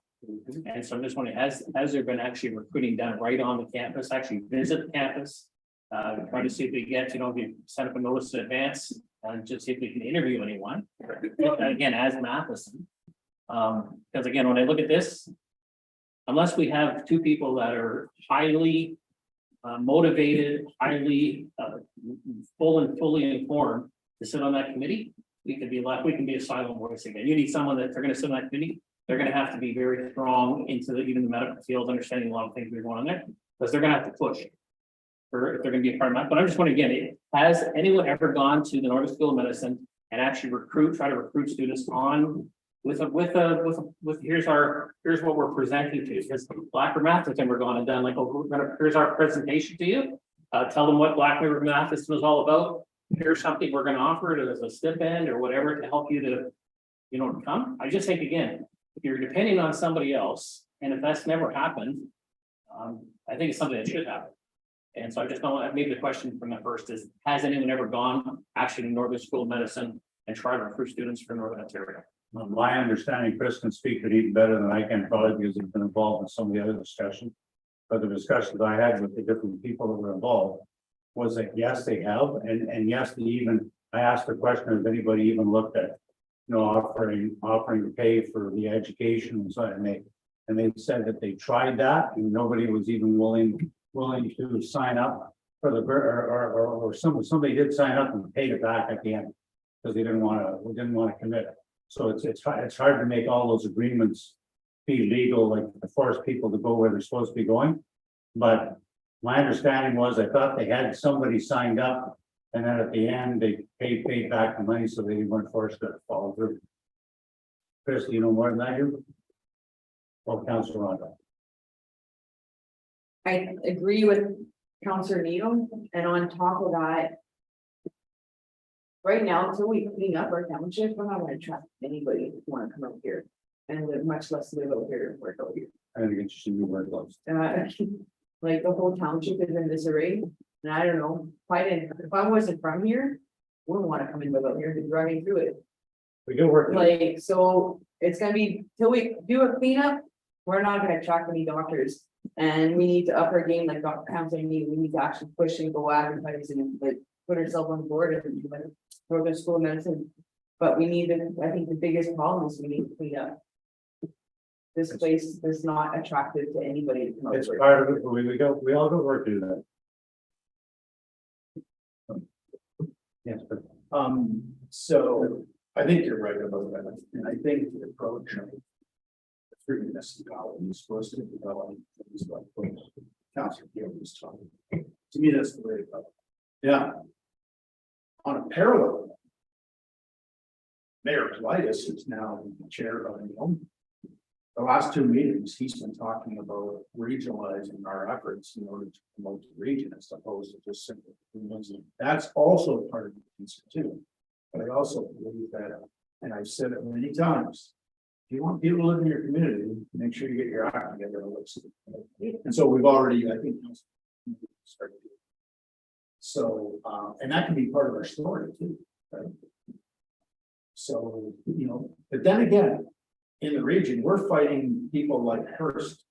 And so I'm just wondering, has there been actually recruiting done right on the campus, actually visit the campus? Try to see if we get, if you set up a notice in advance and just see if we can interview anyone. Again, as Matheson. Because again, when I look at this, unless we have 2 people that are highly motivated, highly fully informed to sit on that committee, we can be a silent voice again. You need someone that they're going to sit on that committee. They're going to have to be very strong into even the medical field, understanding a lot of things that are going on there, because they're going to have to push. Or if they're going to be a part of that. But I'm just wondering again, has anyone ever gone to the Northern School of Medicine and actually try to recruit students on with here's what we're presenting to you? Because Blackbird Matheson we're gone and done like, oh, here's our presentation to you. Tell them what Blackbird Matheson is all about. Here's something we're going to offer it as a stipend or whatever to help you to come. I just think again, if you're depending on somebody else, and if that's never happened, I think it's something that should happen. And so I just know, maybe the question from the first is, has anyone ever gone actually to Northern School of Medicine and tried to recruit students from Northern Ontario? My understanding, Chris can speak it even better than I can, probably because he's been involved in some of the other discussions. But the discussions I had with the different people that were involved was that, yes, they have, and yes, I asked the question, has anybody even looked at, offering to pay for the education and so, and they said that they tried that and nobody was even willing to sign up for the, or somebody did sign up and paid it back at the end. Because they didn't want to commit. So it's hard to make all those agreements be legal, like to force people to go where they're supposed to be going. But my understanding was, I thought they had somebody signed up, and then at the end, they paid back the money, so they weren't forced to follow through. Chris, do you know more than I do? Well, Councilor Rondo. I agree with Counselor Needham, and on top of that. Right now, until we clean up our township, we're not gonna attract anybody who wanna come out here. And live much less live out here and work out here. I'm gonna get you some new word gloves. Like the whole township is in disarray, and I don't know, if I wasn't from here. Wouldn't wanna come and live out here, because running through it, We do work. like, so it's gonna be, till we do a cleanup. We're not gonna attract any doctors, and we need to up our game like Dr. Counselor, we need to actually push and go advertising and like put herself on board and like Northern School of Medicine. But we need to, I think the biggest problem is we need to clean up. This place is not attractive to anybody to come It's over. part of it, but we all got work to do that. Yes, but So I think you're right about that, and I think the approach of. Three municipalities was to develop things like what Councilor Gill was talking. To me, that's the way to go. Yeah. On a parallel. Mayor Politis is now the chair of the last two meetings, he's been talking about regionalizing our efforts in order to promote the region as opposed to just simply. That's also part of the answer too. But I also believe that, and I've said it many times. If you want people to live in your community, make sure you get your act together. And so we've already, I think. Started. So, and that can be part of our story too, right? So, you know, but then again, in the region, we're fighting people like Hearst.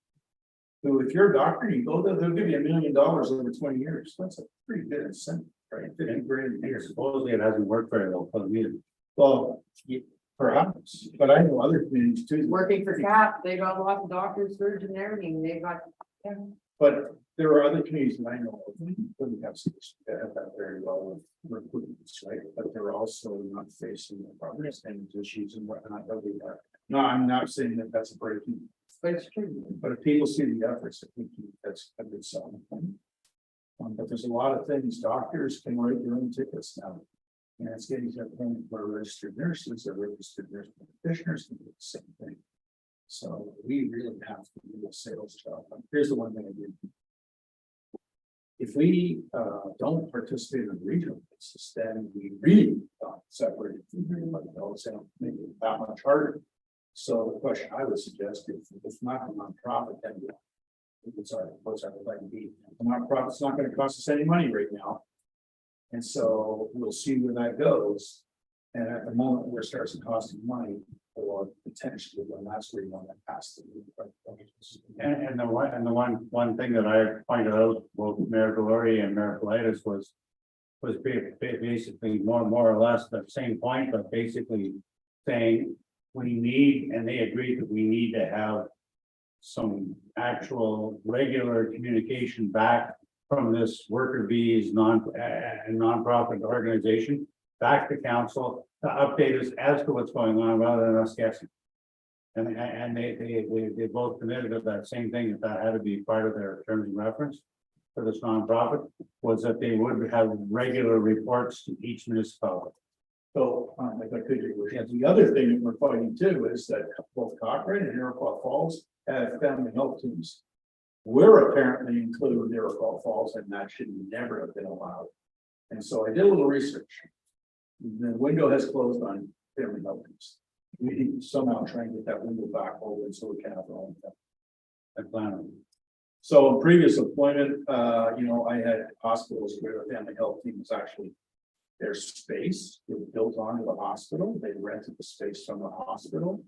Who, if you're a doctor, you go there, they'll give you $1 million over 20 years. That's a pretty good incentive, right? 50 grand a year. supposedly it hasn't worked very well for the meeting. Well, perhaps, but I know other communities too. Working for CAP, they got lots of doctors, surgeons, and everything, they've got. But there are other communities that I know of, wouldn't have cities that have that very well with recruitments, right? But they're also not facing the proper standards issues and whatnot that we are. No, I'm not saying that that's a breaking, But it's true. but if people see the efforts, I think that's a good selling point. But there's a lot of things, doctors can write their own tickets now. And it's getting to a point where registered nurses or registered nurse practitioners can do the same thing. So we really have to do a sales job. Here's the one thing I do. If we don't participate in the regional basis, then we really separate it from everybody else and make it that much harder. So the question I would suggest is, if it's not a nonprofit, then what's our plan B? The nonprofit's not going to cost us any money right now. And so we'll see where that goes. And at the moment where it starts costing money, or potentially when that's where you want to pass the. And the one thing that I pointed out, both Mayor Delory and Mayor Politis was basically more or less the same point, but basically saying we need, and they agreed that we need to have some actual regular communication back from this worker bees nonprofit organization back to council to update us as to what's going on rather than us guessing. And they both committed to that same thing, that had to be part of their terms of reference for this nonprofit, was that they would have regular reports to each municipality. So, if I could, the other thing that we're fighting too is that both Cochrane and Iroquois Falls have family health teams. We're apparently included in Iroquois Falls, and that should never have been allowed. And so I did a little research. The window has closed on family health teams. We need to somehow try and get that window back open so we can have our own. I plan on. So in previous employment, you know, I had hospitals where the family health team was actually. Their space was built onto the hospital, they rented the space from the hospital.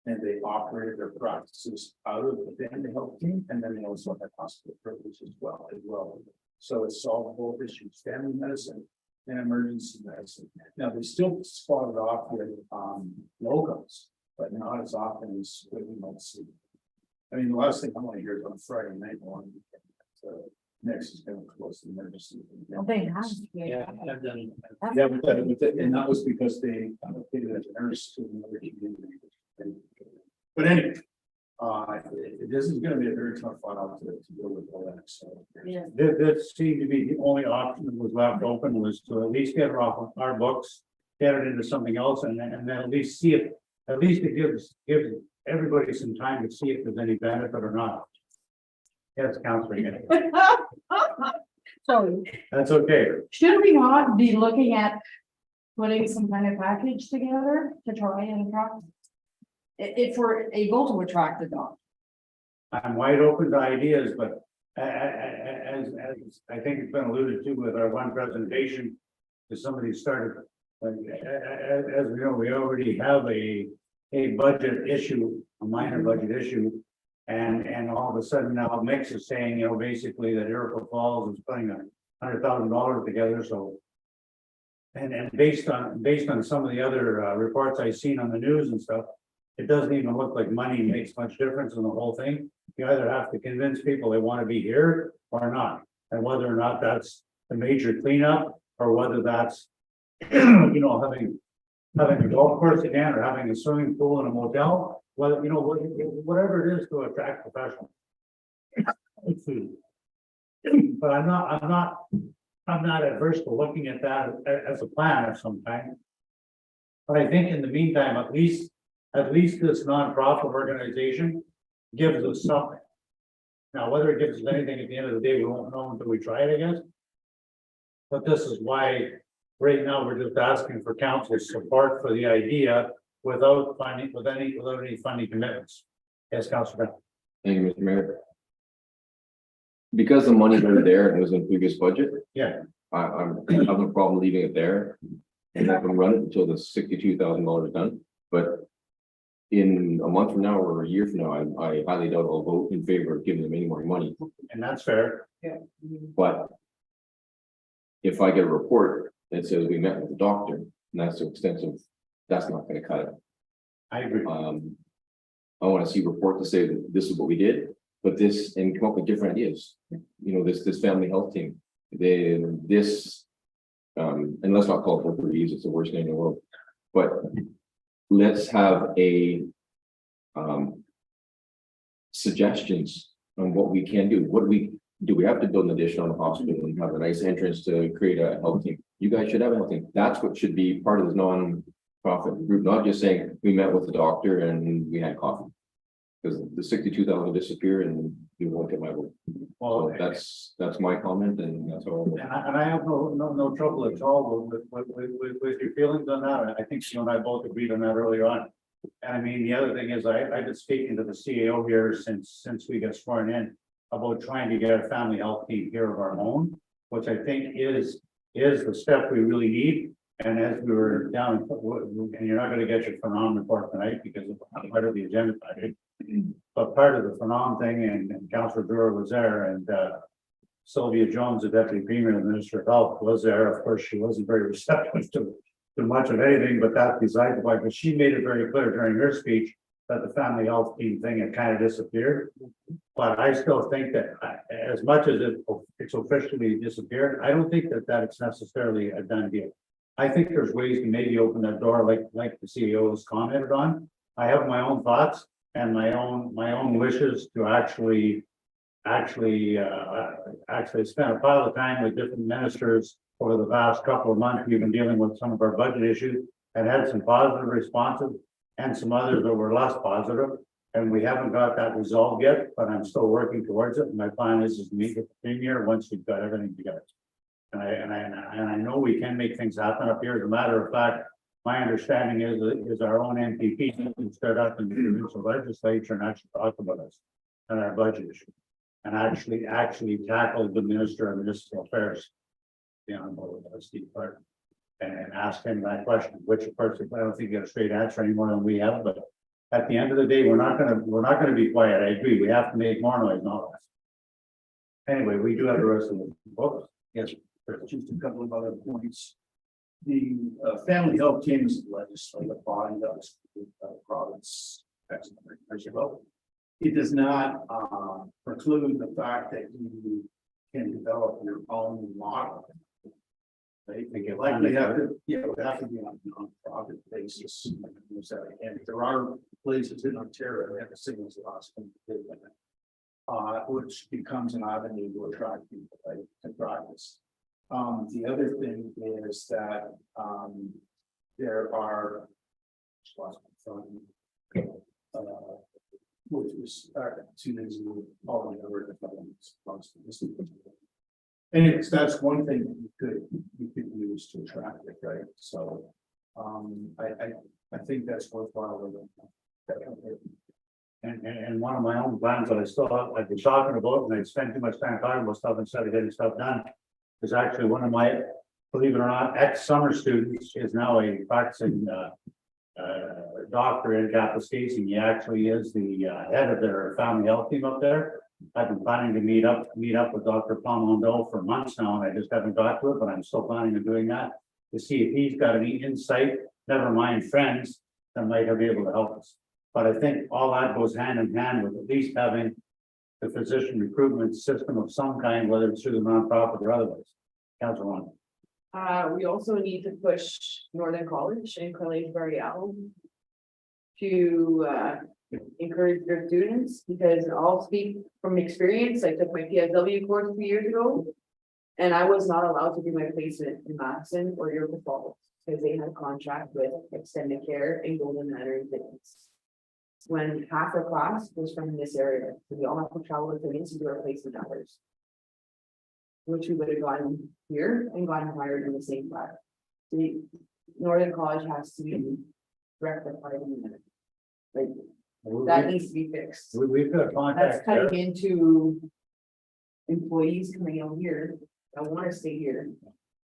And they operated their practices out of the family health team, and then they also had hospital privilege as well. So it solved both issues, family medicine and emergency medicine. Now, they still spotted off with locums, but not as often as what you might see. I mean, the last thing I want to hear is on Friday night one. Next is going to close the emergency. Yeah, I've done. Yeah, and that was because they allocated a nurse to another community. But anyway, this is gonna be a very tough fight out to deal with all that, so. Yeah. This seemed to be the only option that was left open, was to at least get it off of our books, get it into something else, and then at least see if, at least it gives everybody some time to see if there's any benefit or not. Yes, Councilor. So That's okay. Should we not be looking at putting some kind of package together to try and attract? If we're able to attract a dog. I'm wide open to ideas, but as I think it's been alluded to with our one presentation, if somebody started, as we know, we already have a budget issue, a minor budget issue. And all of a sudden now Mix is saying, you know, basically that Iroquois Falls is putting $100,000 together, so And based on some of the other reports I've seen on the news and stuff, it doesn't even look like money makes much difference in the whole thing. You either have to convince people they want to be here or not, and whether or not that's a major cleanup or whether that's, you know, having a golf course again or having a swimming pool and a motel, well, you know, whatever it is to attract professionals. But I'm not adverse to looking at that as a plan of some kind. But I think in the meantime, at least this nonprofit organization gives us something. Now, whether it gives us anything at the end of the day, we won't know until we try it, I guess. But this is why right now we're just asking for council's support for the idea without any funding commitments. Yes, Councilor. Thank you, Mr. Mayor. Because the money's already there and it was in the previous budget. Yeah. I have no problem leaving it there. And I can run it until the $62,000 is done, but. In a month from now or a year from now, I highly doubt I'll vote in favor of giving them any more money, And that's fair. but. If I get a report that says we met with the doctor, and that's so extensive, that's not gonna cut it. I agree. I wanna see a report to say that this is what we did, but this, and come up with different ideas. You know, this family health team, and let's not call it for reviews, it's the worst name in the world, but. Let's have suggestions on what we can do. What do we have to build an addition on the hospital and have a nice entrance to create a health team? You guys should have a health team. That's what should be part of this non-profit group, not just saying we met with the doctor and we had coffee. Because the 62,000 will disappear and you won't get my vote. Well, So that's my comment and that's all. and I have no trouble at all with your feelings on that. I think you and I both agreed on that earlier on. And I mean, the other thing is I've been speaking to the CAO here since we got sworn in about trying to get a family health team here of our own, which I think is the step we really need. And as we were down, and you're not going to get your phenomenon report tonight because it's part of the agenda package. But part of the phenomenon thing, and Councillor Brewer was there, and Sylvia Jones, the Deputy Premier and Minister of Health, was there. Of course, she wasn't very receptive to much of anything, but that besides the point. But she made it very clear during her speech that the family health team thing had kind of disappeared. But I still think that as much as it's officially disappeared, I don't think that it's necessarily a done deal. I think there's ways to maybe open that door like the CEO has commented on. I have my own thoughts and my own wishes to actually spend a pile of time with different ministers over the past couple of months. We've been dealing with some of our budget issues and had some positive responses and some others that were less positive. And we haven't got that resolved yet, but I'm still working towards it. My plan is to meet with the Premier once we've got everything together. And I know we can make things happen up here. As a matter of fact, my understanding is our own MPP can start up in the provincial legislature and actually talk about us and our budget issue. And actually tackle the Minister of Municipal Affairs, the Honorable Steve Clark, and ask him that question, which of course, I don't think you get a straight answer any more than we have, but at the end of the day, we're not gonna be quiet. I agree. We have to make more noise, not less. Anyway, we do have the rest of the books. Yes. Just a couple of other points. The family health team is a legislative body that was province as well. It does not preclude the fact that you can develop your own model. They likely have to, it would have to be on a non-profit basis. And there are places in Ontario that have a singles hospital, which becomes an avenue to attract people to practice. The other thing is that there are which was 2 days ago, all the other developments. Anyways, that's one thing that you could use to attract it, right? So I think that's worthwhile. And one of my own plans that I've been talking about, and I spent too much time talking about stuff instead of getting stuff done, is actually one of my, believe it or not, ex-summer students is now a practicing doctor in Kapuskasing. He actually is the head of their family health team up there. I've been planning to meet up with Dr. Palmondo for months now, and I just haven't got to it, but I'm still planning on doing that. to see if he's got any insight, never mind friends, that might be able to help us. But I think all that goes hand in hand with at least having the physician recruitment system of some kind, whether it's through the nonprofit or otherwise. Councilor Ron. We also need to push Northern College and College Barrial to encourage their students, because I'll speak from experience. I took my PSW course 2 years ago. And I was not allowed to do my placement in Madison or Yorba Falls because they had a contract with Extended Care and Golden Manor and Fitness. When half our class was from this area, so we all have to travel to Phoenix to do our placement hours. Which we would have gotten here and gotten hired in the same class. The Northern College has to be rectified in a minute. Like, that needs to be fixed. We've got a That's contact there. cutting into employees coming out here. I want to stay here.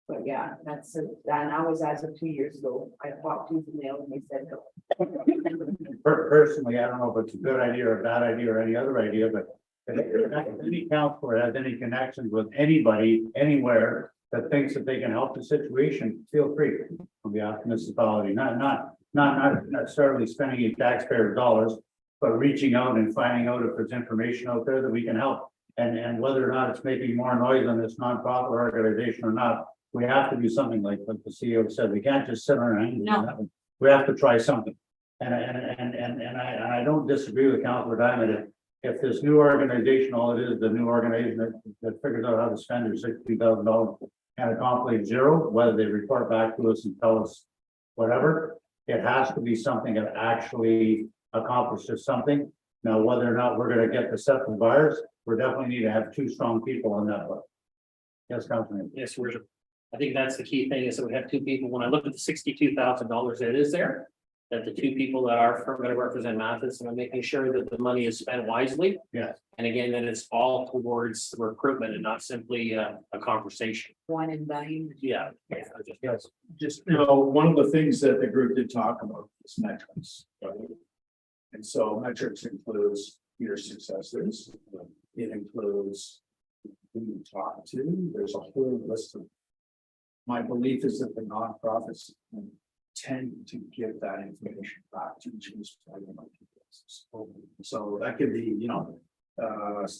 But yeah, and that was as of 2 years ago. I talked to the mail and they said no. Personally, I don't know if it's a good idea or a bad idea or any other idea, but if any councilor has any connections with anybody, anywhere, that thinks that they can help the situation, feel free on behalf of the municipality, not necessarily spending your taxpayer dollars, but reaching out and finding out if there's information out there that we can help. And whether or not it's making more noise on this nonprofit organization or not, we have to do something like what the CEO said. We can't just sit around and do No. nothing. We have to try something. And I don't disagree with Councilor Diamond. If this new organization, all it is, the new organization that figures out how to spend their $60,000 and accomplish zero, whether they report back to us and tell us whatever, it has to be something that actually accomplishes something. Now, whether or not we're gonna get the set of buyers, we definitely need to have 2 strong people on that one. Yes, Councilman. Yes, I think that's the key thing is that we have 2 people. When I look at the $62,000 that is there. That the 2 people that are going to represent Mathis and I'm making sure that the money is spent wisely. Yes. And again, that it's all towards recruitment and not simply a conversation. One and dime. Yeah. Yes. Just, you know, one of the things that the group did talk about is metrics. Right? And so metrics includes your successes. It includes who you talk to. There's a whole list of. My belief is that the nonprofits tend to give that information back to each municipality. So that could be, you know,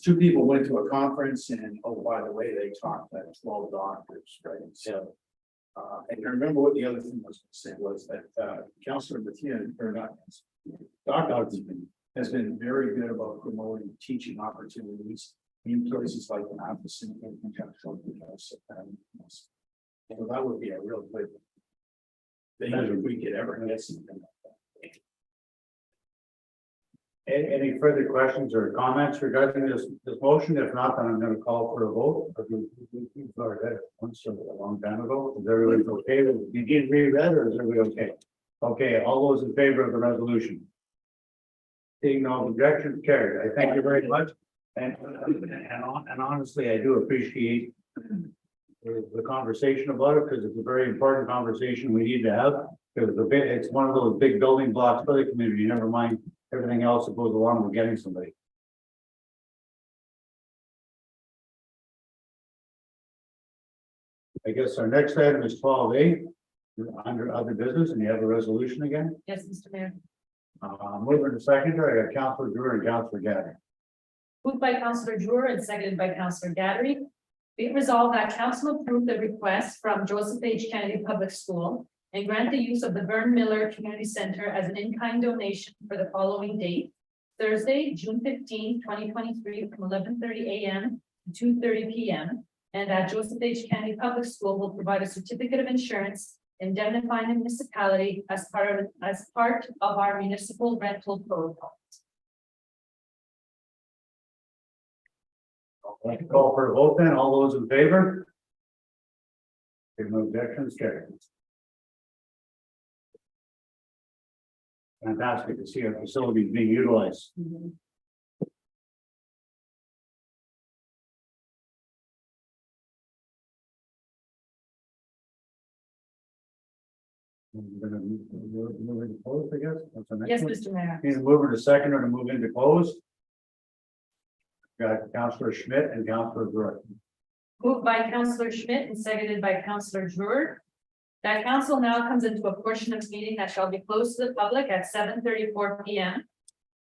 2 people went to a conference and, oh, by the way, they talked to 12 doctors, right? So. And I remember what the other thing was to say was that Councilor Bethune, or not, Dr. has been very good about promoting teaching opportunities in places like Matheson and conjunction with us. So that would be a real good thing if we could ever get something. Any further questions or comments regarding this motion? If not, then I'm gonna call for a vote. We've already read it once a long time ago. Is everybody okay? You did reread or is everybody okay? Okay, all those in favor of the resolution? Seeing no objections, carried. I thank you very much. And honestly, I do appreciate the conversation about it because it's a very important conversation we need to have. Because it's one of those big building blocks for the community, never mind everything else that goes along with getting somebody. I guess our next item is 12A, under other business, and you have a resolution again. Yes, Mr. Mayor. Moving to secondary, I got Councilor Drewer and Councilor Gaddard. Moved by Councillor Drewer and seconded by Councillor Gaddery. Be it resolved that council approve the request from Joseph H. Kennedy Public School and grant the use of the Vern Miller Community Center as an in-kind donation for the following date. Thursday, June 15, 2023, from 11:30 a.m. to 2:30 p.m. And that Joseph H. Kennedy Public School will provide a certificate of insurance indemnifying the municipality as part of our municipal rental protocol. Call for a vote then, all those in favor? Give no objections, carried. Fantastic to see our facilities being utilized. We're gonna move into close, I guess. That's the next Yes, one. Mr. Mayor. Need to move into second or to move into close. Got Councilor Schmidt and Councilor Drewer. Moved by Councillor Schmidt and seconded by Councillor Drewer. That council now comes into a portion of the meeting that shall be closed to the public at 7:34 PM.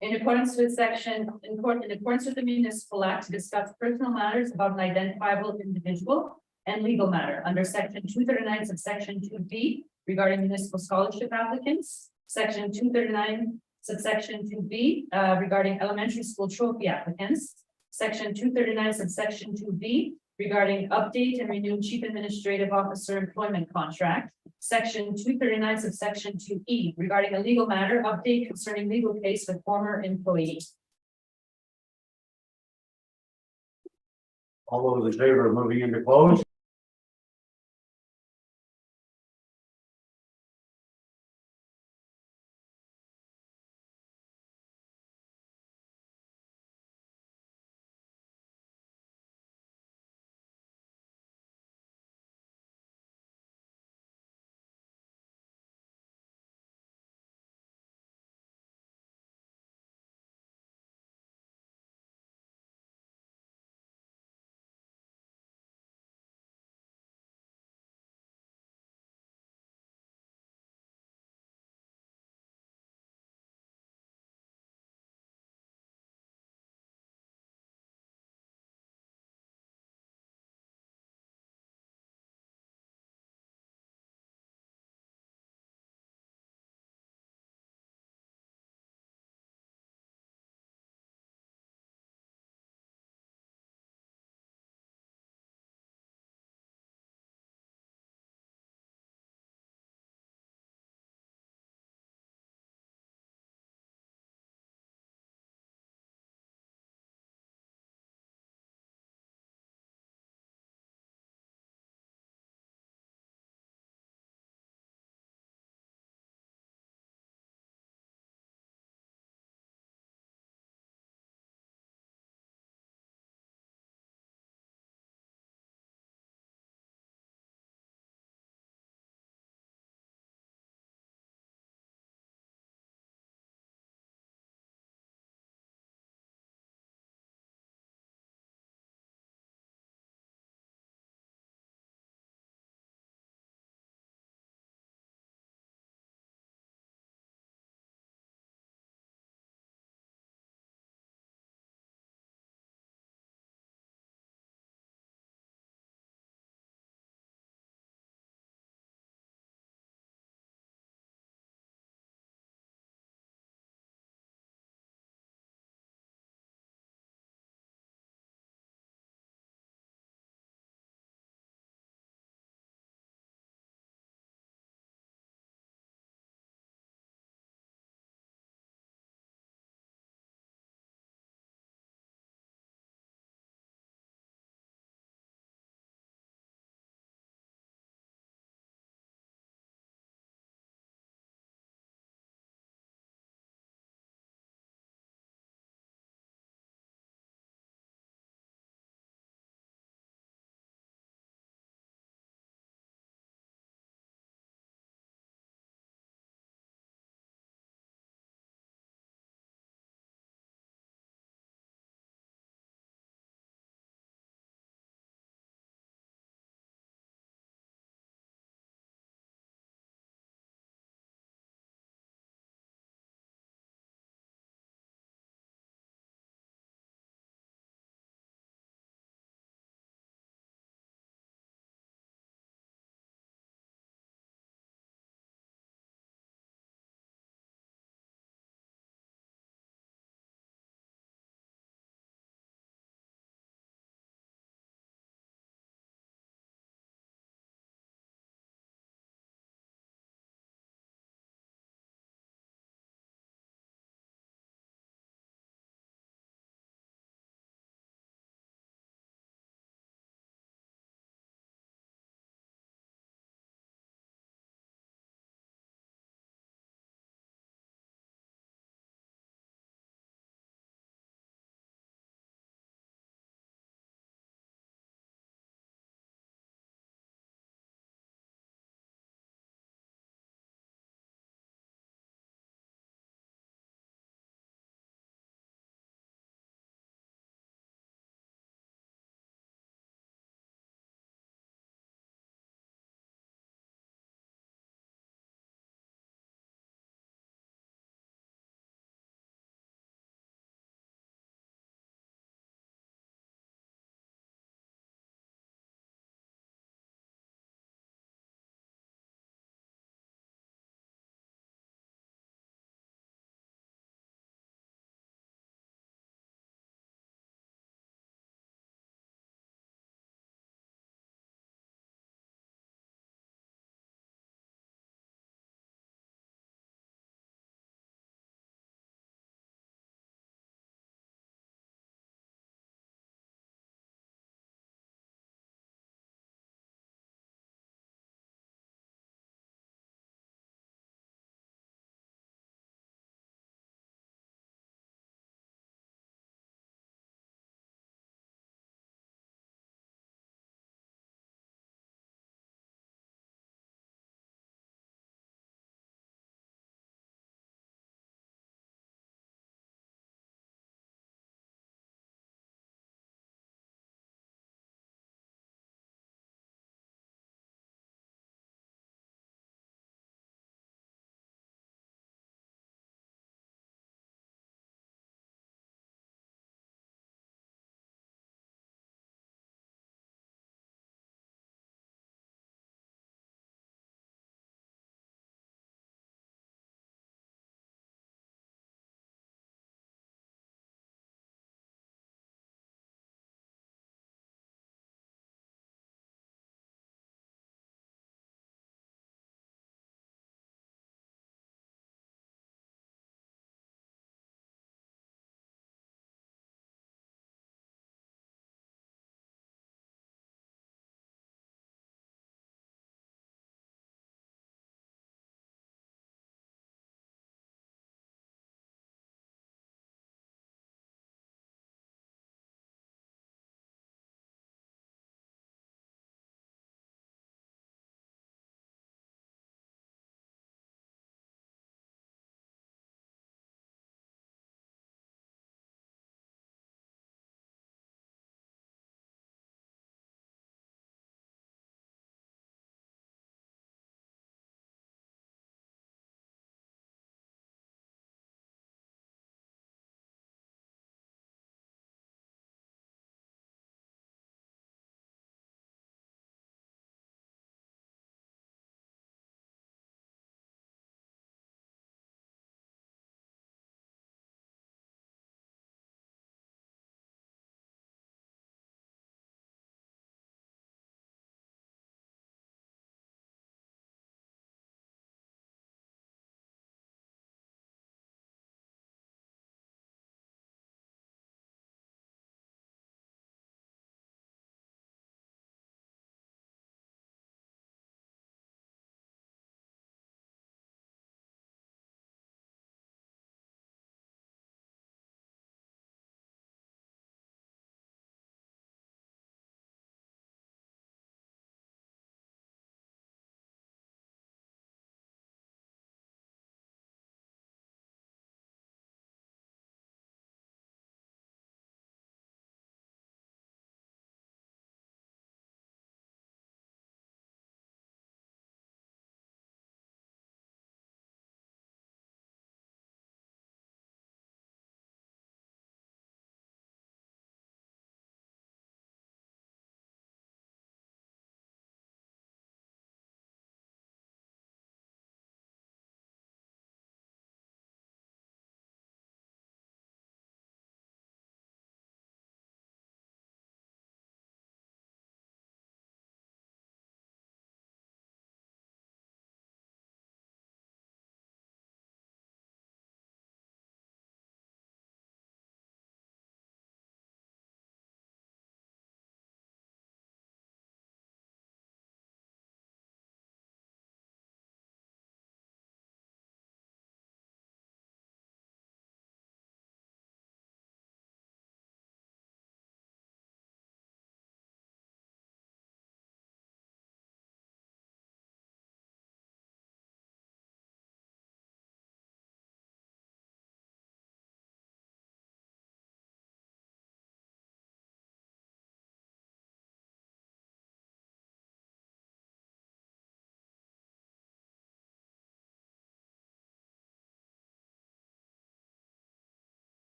In accordance with the municipal act to discuss personal matters about an identifiable individual and legal matter under section 239 subsection 2B regarding municipal scholarship applicants, section 239 subsection 2B regarding elementary school trophy applicants, section 239 subsection 2B regarding update and renew chief administrative officer employment contract, section 239 subsection 2E regarding a legal matter update concerning legal case with former employee. All those in favor of moving into close?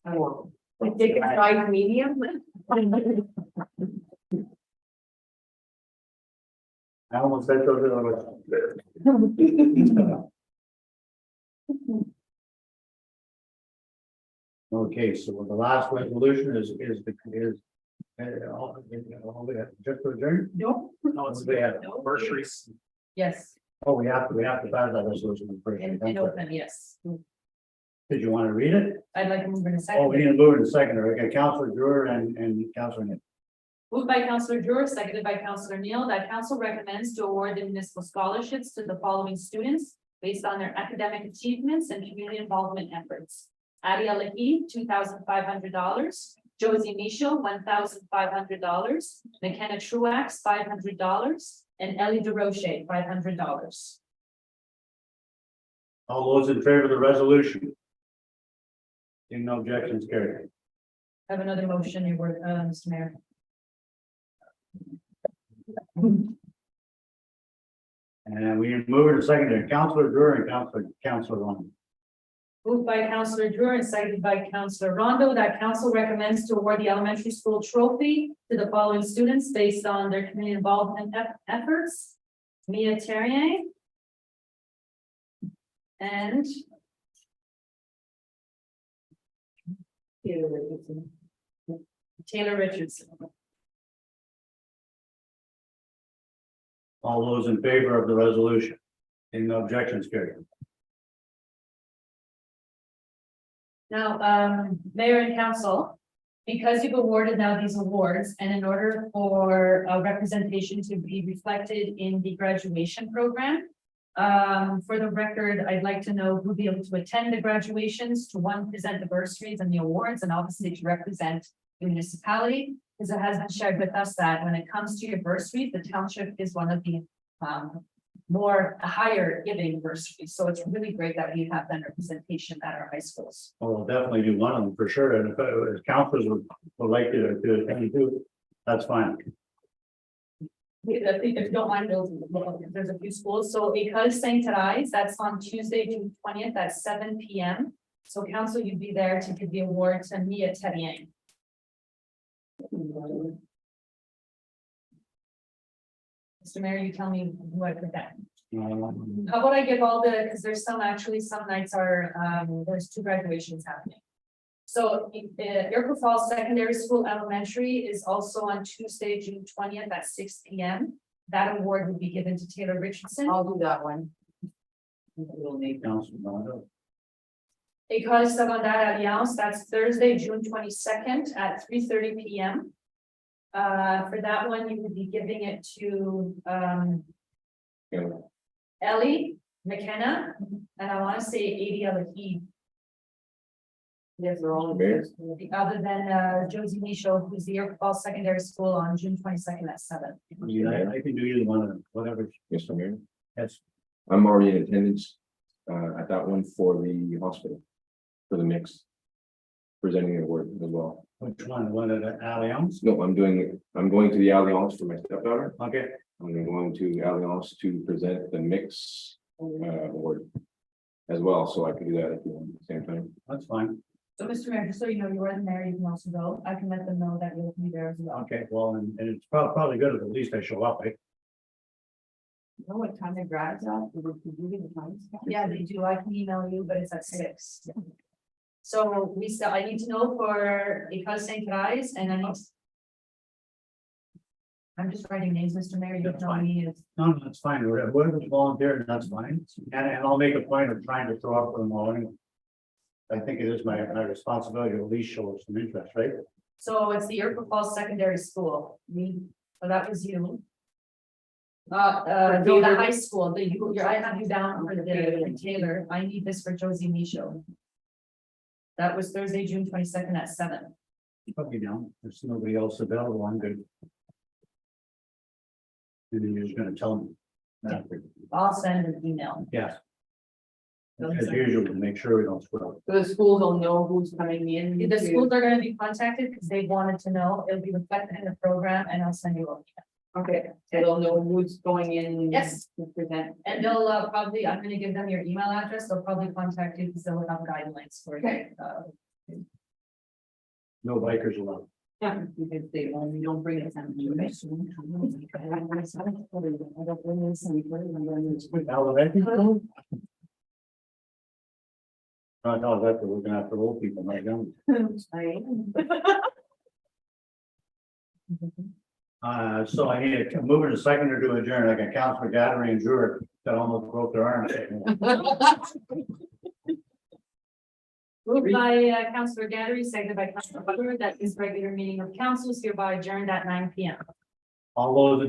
I won't. I take a size medium. I almost said those are the. Okay, so the last resolution is all we have, just to adjourn? No, it's We have- anniversaries. Yes, Oh, we have to pass that resolution first. and open, yes. Did you want to read it? I'd like to move in a Oh, we second. need to move it in a second. Okay, Councilor Drewer and Councilor Nick. Moved by Councillor Drewer, seconded by Councillor Neil, that council recommends to award the municipal scholarships to the following students based on their academic achievements and community involvement efforts. Adia Lahi, $2,500. Josie Michaud, $1,500. McKenna Truax, $500. And Ellie DeRoche, $500. All those in favor of the resolution? Seeing no objections, carried. I have another motion, your word, Mr. Mayor. And we move it to second, Councilor Drewer and Councilor Long. Moved by Councillor Drewer and seconded by Councillor Rondo, that council recommends to award the elementary school trophy to the following students based on their community involvement efforts. Mia Terrier. And Taylor Richardson. All those in favor of the resolution? Seeing no objections, carried. Now, Mayor and Council, because you've awarded now these awards, and in order for representation to be reflected in the graduation program. For the record, I'd like to know who'll be able to attend the graduations, to one, present the bursaries and the awards, and obviously to represent the municipality. Because it has been shared with us that when it comes to your bursaries, the township is one of the more higher giving bursaries. So it's really great that we have that representation at our high schools. Oh, we'll definitely do one of them for sure, and if councilors would like to attend too, that's fine. If you don't mind, there's a few schools. So because St. Therese, that's on Tuesday, June 20th at 7 p.m. So council, you'd be there to give the award to Mia Terrier. Mr. Mayor, you tell me who I forget. How about I give all the, because there's some nights are, there's two graduations happening. So, Iroquois Falls Secondary School Elementary is also on Tuesday, June 20th at 6 p.m. That award would be given to Taylor Richardson. I'll do that one. Councilor Rondo. École Secondaire Alliance, that's Thursday, June 22nd at 3:30 p.m. For that one, you would be giving it to Yeah. Ellie McKenna, and I want to say Adia Lahi, Yes, they're all. Mayor? other than Josie Michaud, who's the Iroquois Falls Secondary School on June 22nd at 7. I can do either one of them, whatever. Mr. Mayor, Yes, I'm already in attendance at that one for the hospital, for the mix. Presenting the award as well. which one of the Allianz? No, I'm going to the Alliance for my stepdaughter. Okay, I'm going to Alliance to present the mix award as well, so I can do that at the same time. that's fine. So, Mr. Mayor, just so you know, you weren't there, you can also go. I can let them know that you'll be there as well. Okay, well, and it's probably good if at least I show up, right? You know what time the grads are? Did you give the times? Yeah, they do. I can email you, but it's at 6. So I need to know for École St. Therese and I need. I'm just writing names, Mr. Mayor, you don't know me is. No, that's fine, whoever's volunteering, that's fine, and I'll make a point of trying to throw up for them all anyway. I think it is my responsibility to at least show some interest, right? So it's the Iroquois Falls Secondary School. So that was you. The high school, I have you down for the Taylor. I need this for Josie Michaud. That was Thursday, June 22nd at 7. Put me down, there's nobody else available, I'm good. And then you're just gonna tell me. I'll send an email. Yes. As usual, to make sure we don't screw up. So the schools will know who's coming in. The schools are gonna be contacted because they wanted to know. It'll be reflected in the program and I'll send you a. Okay, so they'll know who's going in. Yes. To present. And they'll probably, I'm gonna give them your email address. They'll probably contact you because they'll have guidelines for you. Okay. No bikers allowed. Yeah, because they only don't bring it down to it. Elementary school? No, that's, we're gonna have for old people, not young. So I need a mover to second to adjourn, like a Councilor Gathering and Drewer that almost broke their arms. Moved by Councillor Gattari, seconded by Councillor Butler, that this regular meeting of council is hereby adjourned at 9 p.m. All those in